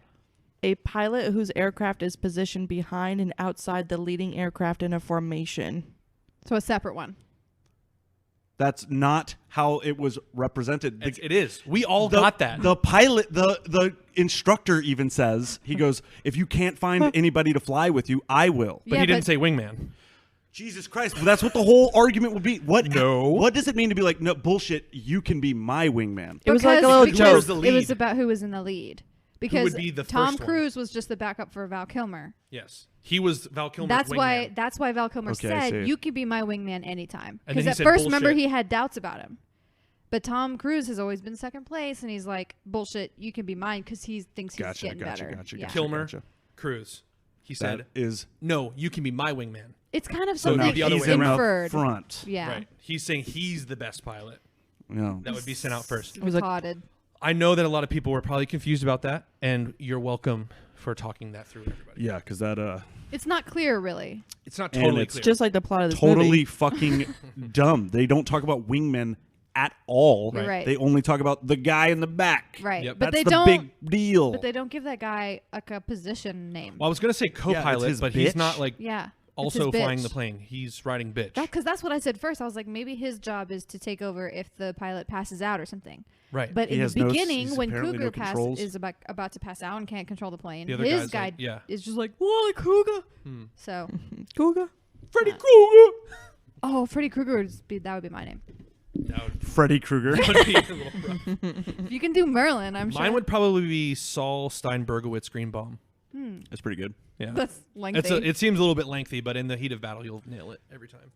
A pilot whose aircraft is positioned behind and outside the leading aircraft in a formation. So a separate one. That's not how it was represented. It is. We all got that. The pilot, the instructor even says, he goes, if you can't find anybody to fly with you, I will. But Yeah, he didn't but- say wingman. Jesus Christ. Well, that's what the whole argument would be. What? No. What does it mean to be like, no, bullshit, you can be my wingman? It was like a Because- little because joke. was the It was lead? about who was in the lead. Because be the Tom first one? Cruise was just the backup for Val Kilmer. Yes. He was Val Kilmer's That's wingman. why Val Kilmer Okay, I said see. you can be my wingman anytime. And then Because he at said, first, remember, "Bullshit." he had doubts about him. But Tom Cruise has always been second place, and he's like, bullshit, you can be mine, because he thinks he's Gotcha, getting gotcha, better. gotcha, Yeah. gotcha. Kilmer, Gotcha. Cruise. He That said, is no, you can be my wingman. It's kind of So something the other he's way in the inferred. front. Yeah. Right. He's saying he's the best pilot. Yeah. That would be sent out first. It was like, Recorded. I know that a lot of people were probably confused about that, and you're welcome for talking that through with everybody. Yeah, because that It's not clear, really. It's not And totally it's clear. just like the plot of this totally movie. fucking dumb. They don't talk about wingmen at all. You're right. They only talk about the guy in the back. Right. Yep. But That's they the don't. big deal. But they don't give that guy a position name. Well, I was going to say co-pilot, his but he's bitch. not like Yeah. also it's his flying bitch. the plane. He's riding bitch. Because that's what I said first. I was like, maybe his job is to take over if the pilot passes out or something. Right. But He in has the no- beginning, he's when apparently Cougar no controls. is about to pass out and can't control the plane, The other his guy's guy like, yeah. is just like, whoa, Cougar. Hmm. So, Cougar. Freddy Krueger. oh, Freddy Krueger that would be my name. That would Freddy Krueger. be a little rough. If you can do Merlin, I'm sure. Mine would probably be Saul Steinbergowitz Greenbaum. That's pretty good. Yeah. That's lengthy. It seems a little bit lengthy, but in the heat of battle, you'll nail it every time.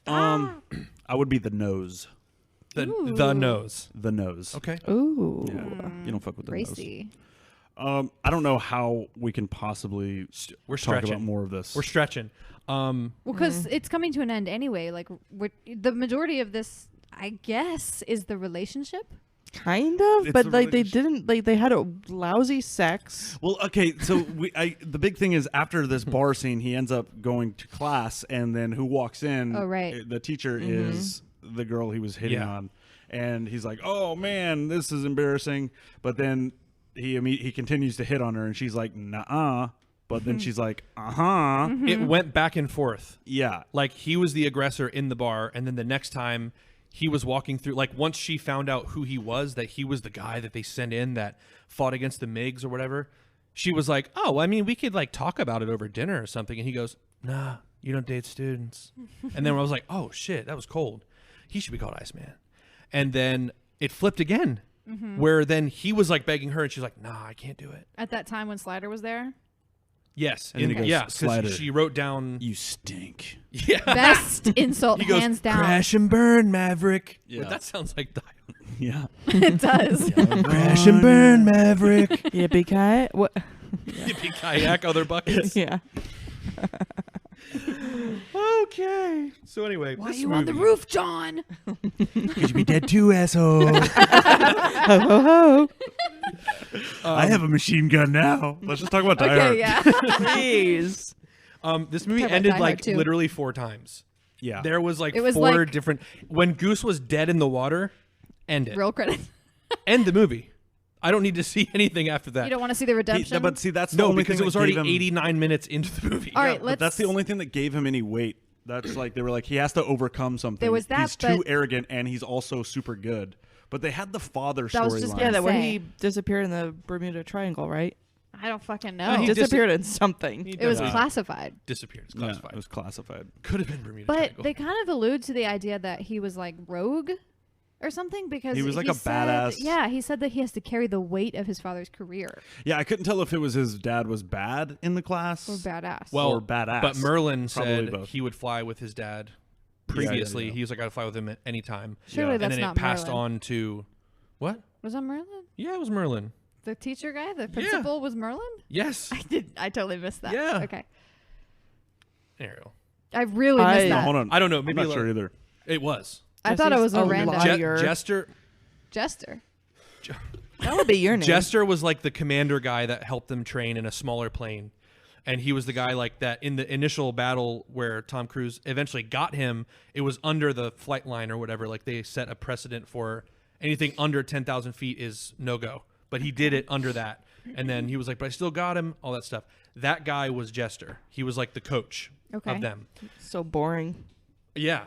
I would be the nose. The Ooh. nose. The nose. Okay. Ooh. Yeah. You don't fuck with the Racy. nose. I don't know how we can possibly We're talk about stretching. more of this. We're stretching. Well, because it's coming to an end anyway. Like, the majority of this, I guess, is the relationship. Kind of, It's but a like they relationship. didn't. Like they had a lousy sex. Well, okay, so the big thing is after this bar scene, he ends up going to class, and then who walks in? Oh, right. The teacher is the girl he was hitting Yeah. on, and he's like, "Oh man, this is embarrassing." But then he continues to hit on her, and she's like, "Nuh-uh." But then she's like, "Uh-huh." It went back and forth. Yeah. Like he was the aggressor in the bar, and then the next time he was walking through, like once she found out who he was, that he was the guy that they sent in that fought against the MiGs or whatever, she was like, "Oh, I mean, we could like talk about it over dinner or something." And he goes, "Nah, you don't date students." And then I was like, "Oh shit, that was cold. He should be called Iceman." And then it flipped again, where then he was like begging her, and she's like, "Nah, I can't do it." At that time when Slider was there. Yes, And then he goes, yeah, 'cause "Slider, she wrote down, You stink. yeah. Best insult, He goes, hands down. "Crash and burn, Maverick." Yeah. But that sounds like dialogue. Yeah. It does. Crash and burn, Maverick. Yippee-ki! What? Yippee kayak, other buckets. Yeah. Okay. So anyway, Why are this you on the movie- roof, John? Could you be dead too, asshole? Ho ho ho! I have a machine gun now. Let's just talk about Die Hard. Okay, yeah. Please. This movie Talk about ended Die Hard like 2. literally 4 times. Yeah. There was like It was 4 like- different. When Goose was dead in the water, ended. Real credit. End the movie. I don't need to see anything after that. You don't want to see the redemption? But see, that's the No, only because thing it was that already gave him, 89 minutes into the movie. All right, but that's the only thing that gave him any weight. That's like they were like he has to overcome something. There was that, he's too but- arrogant and he's also super good. But they had the father That was just storyline. Yeah, that where say. he disappeared in the Bermuda Triangle, right? I don't fucking No, know. he Disappeared in something. He It was did. classified. Disappeared. It's Yeah, classified. it was classified. Could have been Bermuda But Triangle. they kind of allude to the idea that he was like rogue or something because He was like a said- badass. Yeah, he said that he has to carry the weight of his father's career. Yeah, I couldn't tell if it was his dad was bad in the class Or badass. well, or badass. But Merlin Probably said both. he would fly with his dad. Yeah, Previously, yeah. he was like, I'd fly with him at any time. Surely And that's then not it passed Merlin. on to what? Was that Merlin? Yeah, it was Merlin. The teacher guy? The principal was Merlin? Yes. I totally missed that. Yeah. Okay. Ariel. I really I- missed No, that. hold on. I don't know. I'm Maybe not like- sure either. It was. I thought it was a Jesse's random liar. Jester. Jester. That would be your name. Jester was like the commander guy that helped them train in a smaller plane. And he was the guy like that in the initial battle where Tom Cruise eventually got him. It was under the flight line or whatever. Like they set a precedent for anything under 10,000 feet is no go. But he did it under that. And then he was like, but I still got him. All that stuff. That guy was Jester. He was like the coach Okay. of them. So boring. Yeah.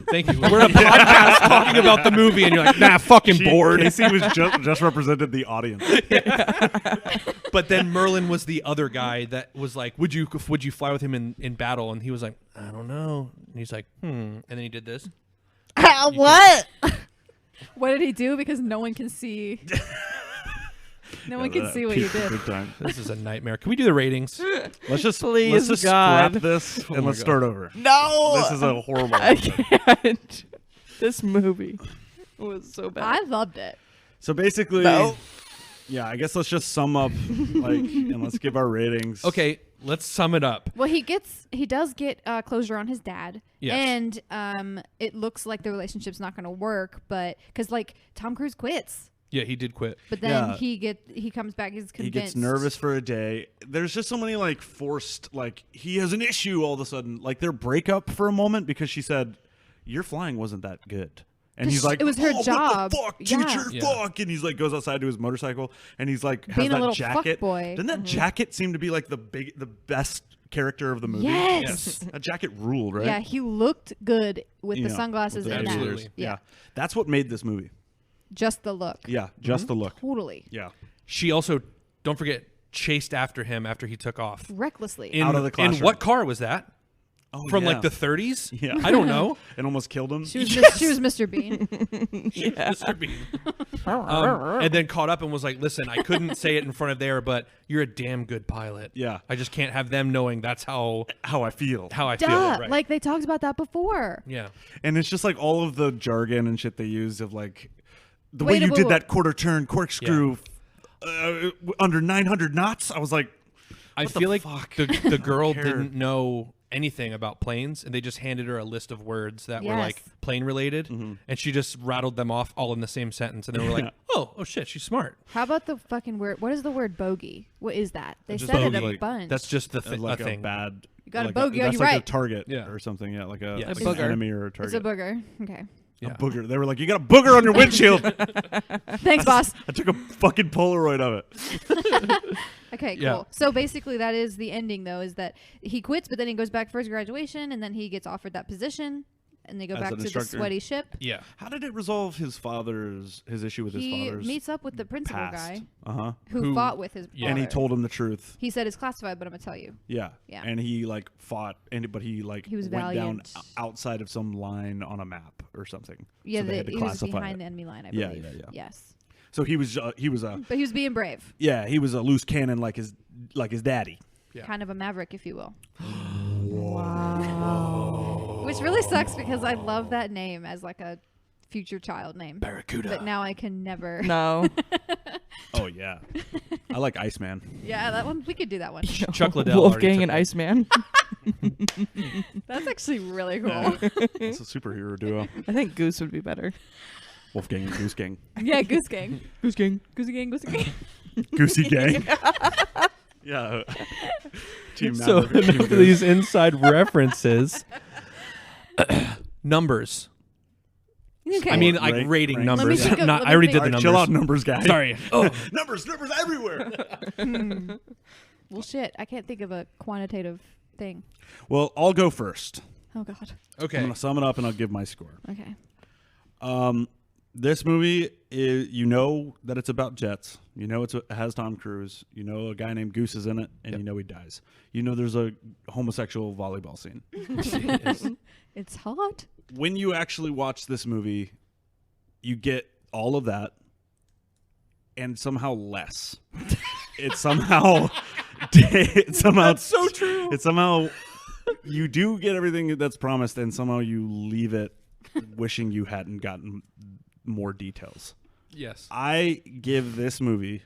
Thank you. We're in a podcast talking about the movie, and you're like, nah, fucking bored. Casey was just represented the audience. But then Merlin was the other guy that was like, would you fly with him in battle? And he was like, I don't know. And he's like, And then he did this. What? What did he do? Because no one can see. No one can see what you did. Big time. This is a nightmare. Can we do the ratings? Please, let's just God. scrap this and my let's God. start over. No. This is a horrible. I can't. This movie was so bad. I loved it. So basically, No. yeah, I guess let's just sum up, and let's give our ratings. Okay, let's sum it up. Well, he does get closure on his dad, Yes. and it looks like the relationship's not going to work, but because like Tom Cruise quits, Yeah, he did quit. but then Yeah. he comes back, he's He convinced. gets nervous for a day. There's just so many like forced, like he has an issue all of a sudden. Like their breakup for a moment because she said, "Your flying wasn't that good." And he's like, It was her "Oh, job." What the fuck, Yeah. teacher? Yeah. Fuck. And he's like, goes outside to his motorcycle and he's like, has Being a that little jacket. fuckboy. Didn't that jacket seem to be like the best character of the movie? Yes. That jacket ruled, right? Yeah, he looked good with You the know, sunglasses with the and that. Absolutely. ears. Yeah. Yeah. That's what made this movie. Just the look. Yeah. Just the look. Totally. Yeah. She also, don't forget, chased after him after he took off. Recklessly. In, Out of the in classroom. what car was that? Oh, From yeah. like the 30s? Yeah. I don't know. And almost killed him. She was, she was Mr. Bean. Mr. Bean. And then caught up and was like, listen, I couldn't say it in front of there, but you're a damn good pilot. Yeah. I just can't have them knowing that's how How I feel. I Duh. feel. Right. Like they talked about that before. yeah. And it's just like all of the jargon and shit they use of like the Wait, way you wait, did wait. that quarter turn corkscrew under 900 knots. I was like, I What the feel like fuck? the girl care. didn't know anything about planes, and they just handed her a list of words that were like Yes. plane related, Mm-hmm. and she just rattled them off all in the same sentence, and they were like, oh shit, she's smart. How about the fucking word? What is the word bogey? What is that? They Just said it bogey. a bunch. That's just the like a a thing. bad. You got a like bogey, That's you're like a right. target Yeah. or something. Yeah, like Yes. an A booger. enemy or a It's target. a booger. Okay. Yeah. A booger. They were like, you got a booger on your windshield. Thanks, boss. I took a fucking Polaroid of it. Okay, cool. Yeah. So basically, that is the ending, though, is that he quits, but then he goes back for his graduation, and then he gets offered that position, and they go As back an to instructor. the sweaty ship. Yeah. How did it resolve his issue with his He father's meets up with the principal past? guy Uh-huh. who fought with his Yeah. And he father. told him the truth. He said it's classified, but I'm gonna tell you. Yeah. Yeah. And he like fought, but he like He was went valiant. down outside of some line on a map or something. Yeah, so they had to he was classify behind it. the enemy line, I Yeah, believe. yeah, yeah. Yes, So he was but he was being brave, he was a loose cannon like his daddy. Yeah. kind of a maverick, if you will. Wow. Which really sucks because I love that name as like a future child name. Barracuda. But now I can never. No. Oh yeah. I like Iceman. Yeah, that one we could do that one. Chuck Liddell. Wolfgang already and took Iceman. That's actually really cool. Yeah. It's a superhero duo. I think Goose would be better. Wolfgang and Goose Gang. Yeah, Goose Gang. Goose Gang. Goosey Gang, Goosey Gang. Goosey Gang. Yeah. Team So Maverick, Team enough of Goose. these inside references. Numbers. Okay. I mean, like Rank- rating rank. numbers. Let me think of- Not, let I me already think. did the All right, numbers. chill out, numbers guy. Sorry. Oh, numbers everywhere. Well, shit. I can't think of a quantitative thing. Well, I'll go first. Oh God. I'm okay. gonna sum it up and I'll give my score. Okay. This movie is, you know that it's about jets. You know it has Tom Cruise. You know a guy named Goose is in it, and you know he dies. You know there's a homosexual volleyball scene. It's hot. When you actually watch this movie, you get all of that, and somehow less. It's somehow, That's so true. It's somehow you do get everything that's promised, and somehow you leave it wishing you hadn't gotten more details. Yes. I give this movie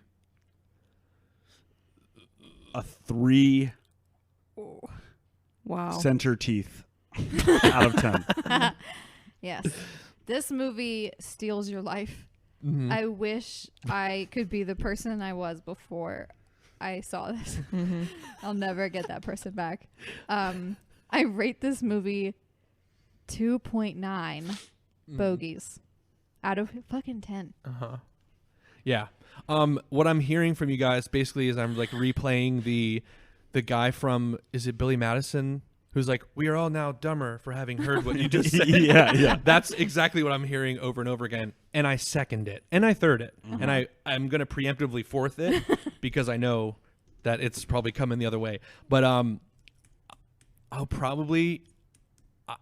a 3 Wow. center teeth out of 10. Yes. This movie steals your life. Mm-hmm. I wish I could be the person I was before I saw this. I'll never get that person back. I rate this movie 2.9 bogeys out of fucking 10. Yeah. What I'm hearing from you guys basically is I'm like replaying the guy from, is it Billy Madison, who's like, we are all now dumber for having heard what you just said. Yeah. That's exactly what I'm hearing over and over again. And I second it. And I third it. And I'm going to preemptively fourth it because I know that it's probably coming the other way. But I'll probably,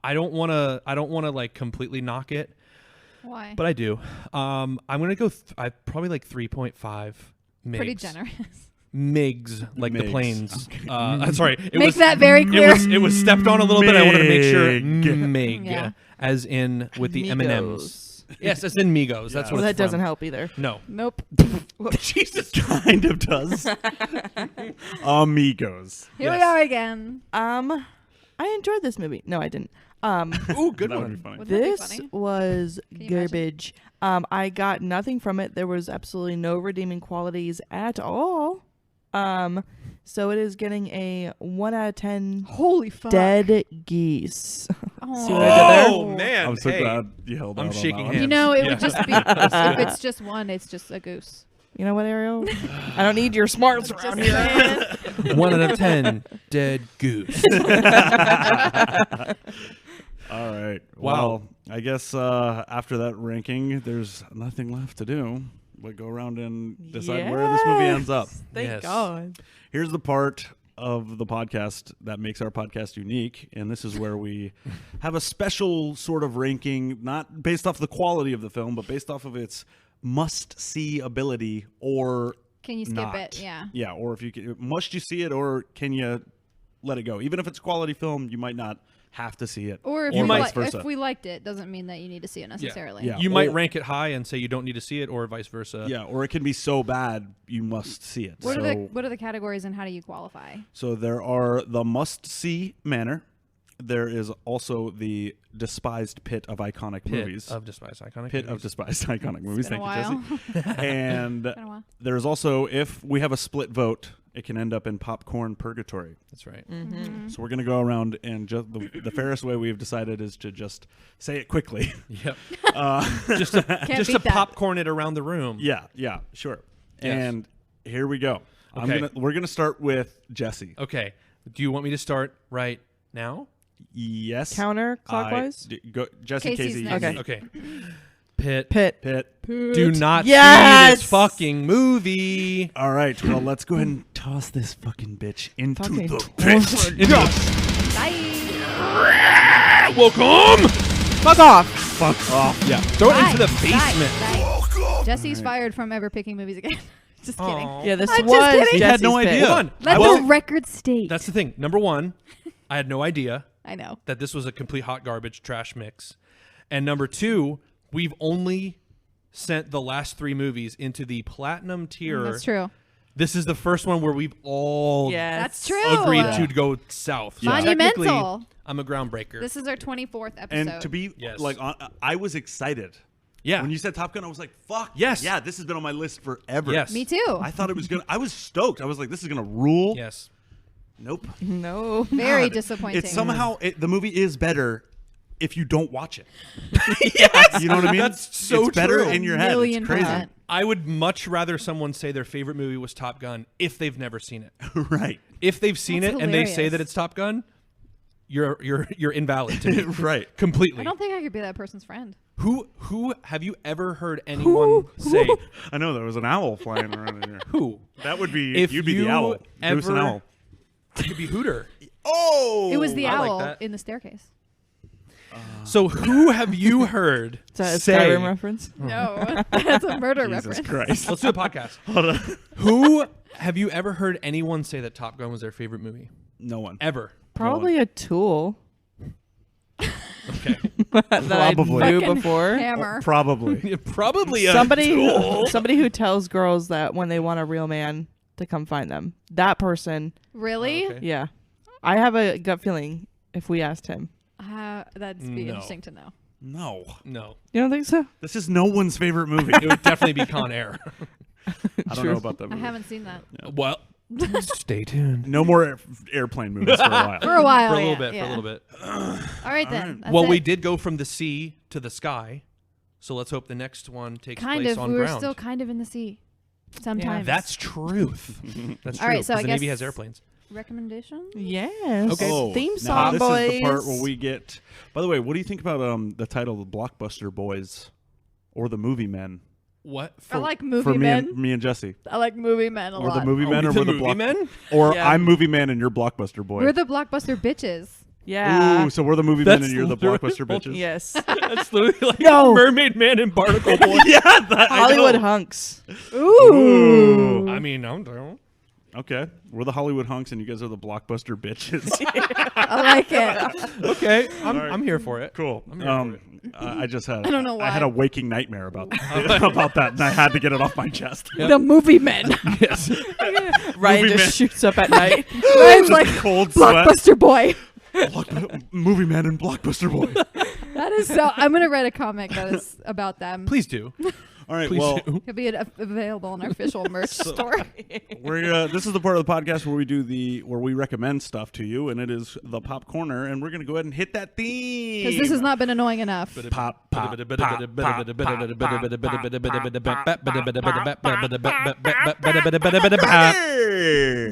I don't want to like completely knock it. Why? But I do. I'm going to go probably like 3.5 MIGs. Pretty generous. MIGs, like the MIGs. planes. Sorry. Make that very clear. It was stepped on a little bit. I wanted to make sure. Mig. MIG. Yeah. As in with the Migos. M&Ms. Yes, as in Migos. That's what Well, it's that doesn't from. help either. No. Nope. Jesus. Kind of does. Amigos. Here we Yes. are again. I enjoyed this movie. No, I didn't. Ooh, good That would be one. funny. Wouldn't that be This funny? was Can you imagine? garbage. I got nothing from it. There was absolutely no redeeming qualities at all. So it is getting a 1 out of 10 Holy fuck. dead geese. Oh. See what I did there? Oh, man. I'm so Hey. glad you held I'm out on shaking that one. hands. You know, it Yeah. would just be, if it's just one, it's just a goose. You know what, Ariel? I don't need your smarts around here. 1 out of 10. Dead goose. All right. Wow. Well, I guess after that ranking, there's nothing left to do but go around and decide where this movie ends up. Yes. Thank Yes. God. Here's the part of the podcast that makes our podcast unique, and this is where we have a special sort of ranking, not based off the quality of the film, but based off of its must-see ability or Can you skip not. it? Yeah. Yeah, or if you can, must you see it or can you let it go? Even if it's a quality film, you might not have to see it. Or if, You we might- li- vice versa. if we liked it, doesn't mean that you need to see it necessarily. Yeah. You might Or- rank it high and say you don't need to see it, or vice versa. Yeah, or it can be so bad you must see it. What so, are the categories and how do you qualify? so there are the must-see manner. There is also the despised pit of iconic movies. Of despised iconic Pit of movies. despised iconic movies. Been a Thank you, while. Jesse. And Been a while. there's also, if we have a split vote, it can end up in popcorn purgatory. That's right. Mm-hmm. So we're going to go around and just the fairest way we've decided is to just say it quickly. Yep. Can't just to beat that. popcorn it around the room. Yeah, sure. Yes. And here we go. Okay. We're going to start with Jesse. Okay. Do you want me to start right now? Yes. Counterclockwise? Go, Jesse, Casey's Casey. next. Casey. Okay. Pit. Pit. Pit. Do not Yes! see this fucking movie. All right. Well, let's go ahead and toss this fucking bitch into Fucking the toss pit. Bye. Welcome. Fuck off. Fuck off. Yeah. Throw it into the Bye. basement. Bye. Jesse's fired from ever picking movies again. Just kidding. Aw. Yeah, this I'm just was kidding. He had Jesse's no pick. idea. Hold on. Let Well, the record state. that's the thing. Number one, I had no idea I know. that this was a complete hot garbage trash mix. And number two, we've only sent the last 3 movies into the platinum tier. That's true. This is the first one where we've all Yes. That's true. agreed Yeah. to go south. So Monumental. technically, I'm a groundbreaker. This is our 24th episode. And to be Yes. like, I was excited. yeah. When you said Top Gun, I was like, fuck. Yes. Yeah, this has been on my list forever. Yes. Me too. I thought it was going to, I was stoked. I was like, this is going to rule. Yes. Nope. No. Very God. disappointing. It's somehow, the movie is better if you don't watch it. Yes, You know what I mean? That's so it's better true. in your head. It's Million crazy. percent. I would much rather someone say their favorite movie was Top Gun if they've never seen it. Right. If they've seen That's it and they say hilarious. that it's Top Gun, you're invalid to me. Right. Completely. I don't think I could be that person's friend. Who have you ever heard anyone say I know there was an owl flying around in here. who? That would be If you'd be you the owl. Goose and ever- owl. It could be Hooter. Oh, It was the I like owl that. in the staircase. So who have you heard Is that a say? Skyrim reference? No, that's a murder Jesus reference. Christ. Let's do a podcast. Who have you ever heard anyone say that Top Gun was their favorite movie? No one. Ever? Probably a tool Okay. that Probably. I knew Fucking before. Hammer. Probably. Probably a Somebody tool. somebody who tells girls that when they want a real man to come find them. That person, Really? Okay. yeah. I have a gut feeling if we asked him. That'd be No. interesting to know. No. No. You don't think so? This is no one's favorite movie. It would definitely be Con Air. I don't know about that I movie. haven't seen that. Well, stay tuned. No more airplane movies for a while. For a while, For a little yeah, bit. yeah. For a little bit. All right, then. That's Well, we it. did go from the sea to the sky, so let's hope the next one takes Kind place of. on We were ground. still kind of in the sea. Sometimes. That's truth. That's true. All right, so 'cause I the Navy guess- has airplanes. Recommendation? Yes. Okay. Oh, Theme now song, this boys. is the part where we get. By the way, what do you think about the title, "The Blockbuster Boys," or "The Movie Men"? What? I like For movie me men. and me and Jesse, I like movie men a or lot. the movie men, we or the we're the movie men? or Yeah. I'm Movie Man and you're Blockbuster Boy. We're the blockbuster bitches. Yeah. Ooh, so we're the movie men That's and you're the literally- Blockbuster bitches. Yes. That's literally like No. Mermaid Man and Barnacle Boy. Yeah, that, I Hollywood know. hunks. Ooh. I mean, I'm down. Okay, we're the Hollywood hunks and you guys are the Blockbuster bitches. I like it. Okay, I'm here for it. Cool. I'm here for it. I just had. I don't know I had why. a waking nightmare about about that, and I had to get it off my chest. The movie men. Yes. Ryan Movie just man. shoots up at night. Ryan's like, Cold sweat. blockbuster boy. Movie man and Blockbuster Boy. That is so. I'm gonna write a comic that is about them. Please do. All right. Please well, do. It'll be available on our official merch store. we're this is the part of the podcast where we recommend stuff to you, and it is the pop corner, and we're gonna go ahead and hit that theme Because this has not been annoying enough. pop pop Just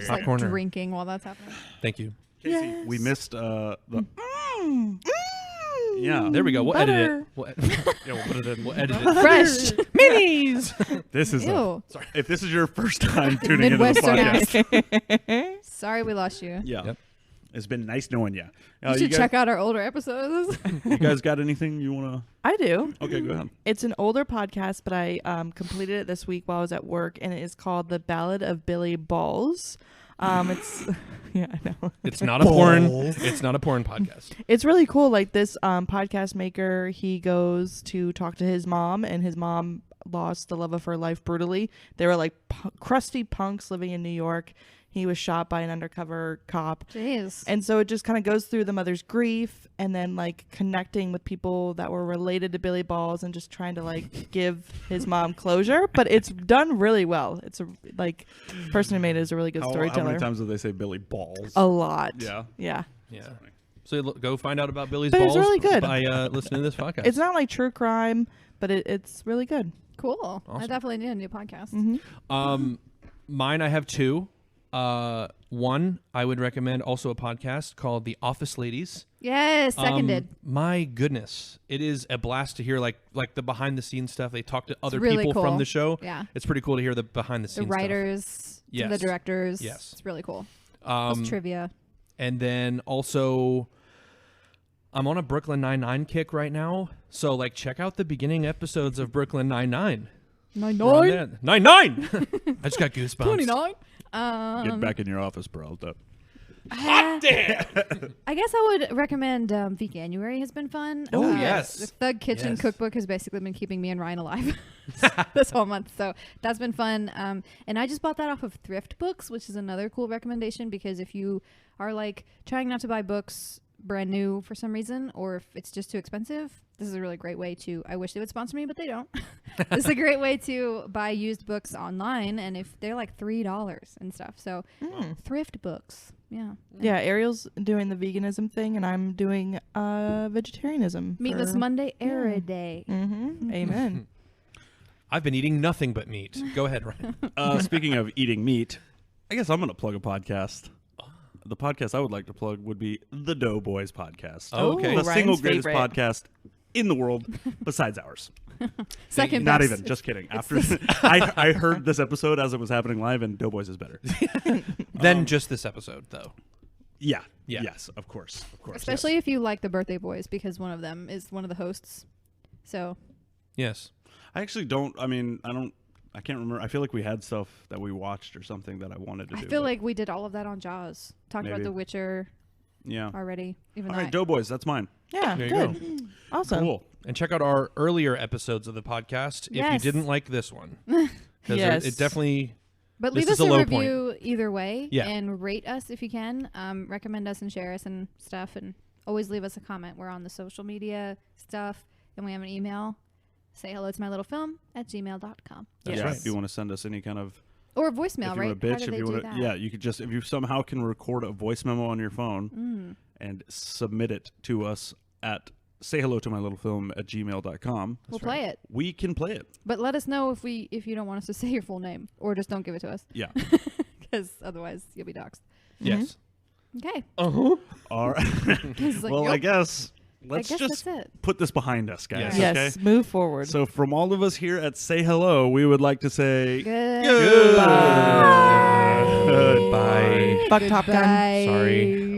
like Popcorner. drinking while that's happening. Thank you. Casey, we missed the yeah. There we go. We'll edit Butter. it. We'll put it in. We'll edit it. Fresh. Minis. This is Ew. if this is your first time tuning into the Midwestern podcast. Sorry we lost you. Yeah. Yep. It's been nice knowing you. You should check out our older episodes. You guys got anything you want I do. to? Okay, go ahead. It's an older podcast, but I completed it this week while I was at work, and it is called The Ballad of Billy Balls. It's yeah, I know. It's not a porn. It's not a porn podcast. It's really cool. Like this podcast maker, he goes to talk to his mom, and his mom lost the love of her life brutally. They were like crusty punks living in New York. He was shot by an undercover cop. Jeez. And so it just kind of goes through the mother's grief and then like connecting with people that were related to Billy Balls and just trying to like give his mom closure. But it's done really well. It's a like person who made it is a really good How storyteller. many times do they say Billy Balls? A lot. Yeah. Yeah. Yeah. So go find out about Billy's But it's balls really good. by listening to this podcast. It's not like true crime, but it's really good. Cool. I Awesome. definitely need a new podcast. Mm-hmm. Mine, I have two. One, I would recommend also a podcast called The Office Ladies. Yes, seconded. My goodness, it is a blast to hear like the behind the scenes stuff. They talk to other really people cool. from the show. Yeah. It's pretty cool to hear the behind the The scenes writers, Yes. the directors. Yes. It's really cool. stuff. Plus trivia. And then also, I'm on a Brooklyn Nine-Nine kick right now. So like, check out the beginning episodes of Brooklyn Nine-Nine. Nine-Nine. I just got goosebumps. 29. Get back in your office, bro. Hot damn! I guess I would recommend Veganuary has been fun. Oh, yes. The Thug Kitchen Yes. cookbook has basically been keeping me and Ryan alive this whole month. So that's been fun. And I just bought that off of Thrift Books, which is another cool recommendation because if you are like trying not to buy books brand new for some reason, or if it's just too expensive, this is a really great way to, I wish they would sponsor me, but they don't. This is a great way to buy used books online. And if they're like $3 and stuff. So Thrift Books. Yeah. Yeah, Ariel's doing the veganism thing, and I'm doing vegetarianism. Meatless Monday, Era Day. Mm-hmm. Amen. I've been eating nothing but meat. Go ahead, Ryan. Speaking of eating meat, I guess I'm going to plug a podcast. The podcast I would like to plug would be the Doughboys podcast. Oh, okay. The Ryan's single greatest favorite. podcast in the world besides ours. Second Not best. even, just kidding. After I heard this episode as it was happening live, and Doughboys is better. Then just this episode, though. Yeah. Yeah. Yes, of course. Of course. Especially if you like the Birthday Boys, because one of them is one of the hosts. So Yes. I actually don't. I mean, I can't remember. I feel like we had stuff that we watched or something that I wanted to do. I feel but like we did all of that on Jaws. Talked about Maybe. The Witcher yeah. already. Even All though right, Doughboys. That's mine. Yeah, There you good. Awesome. Cool. And check out our earlier episodes of the podcast if you Yes. didn't like this one. Because Yes. it definitely... But This leave is us a a low review either way. Yeah. And rate us if you can. Recommend us and share us and stuff. And always leave us a comment. We're on the social media stuff. And we have an email. Say hello to my little film at gmail.com. That's yeah. right. If you want to send us any kind of Or a voicemail, if you right? want a bitch, How do if they you do want that? to, yeah, you could just if you somehow can record a voice memo on your phone and submit it to us at sayhellotomylittlefilm@gmail.com. We'll play it. We can play it. But let us know if you don't want us to say your full name. Or just don't give it to us. Yeah. Because otherwise you'll be doxxed. Yes. Okay. Uh-huh. All right. 'Cause, like, Well, I yup. guess let's guess just that's it. put this behind us, guys. Yes. Yes, Okay. move forward. So from all of us here at Say Hello, we would like to say Good. Goodbye. Fuck Top Gun. Goodbye. Sorry.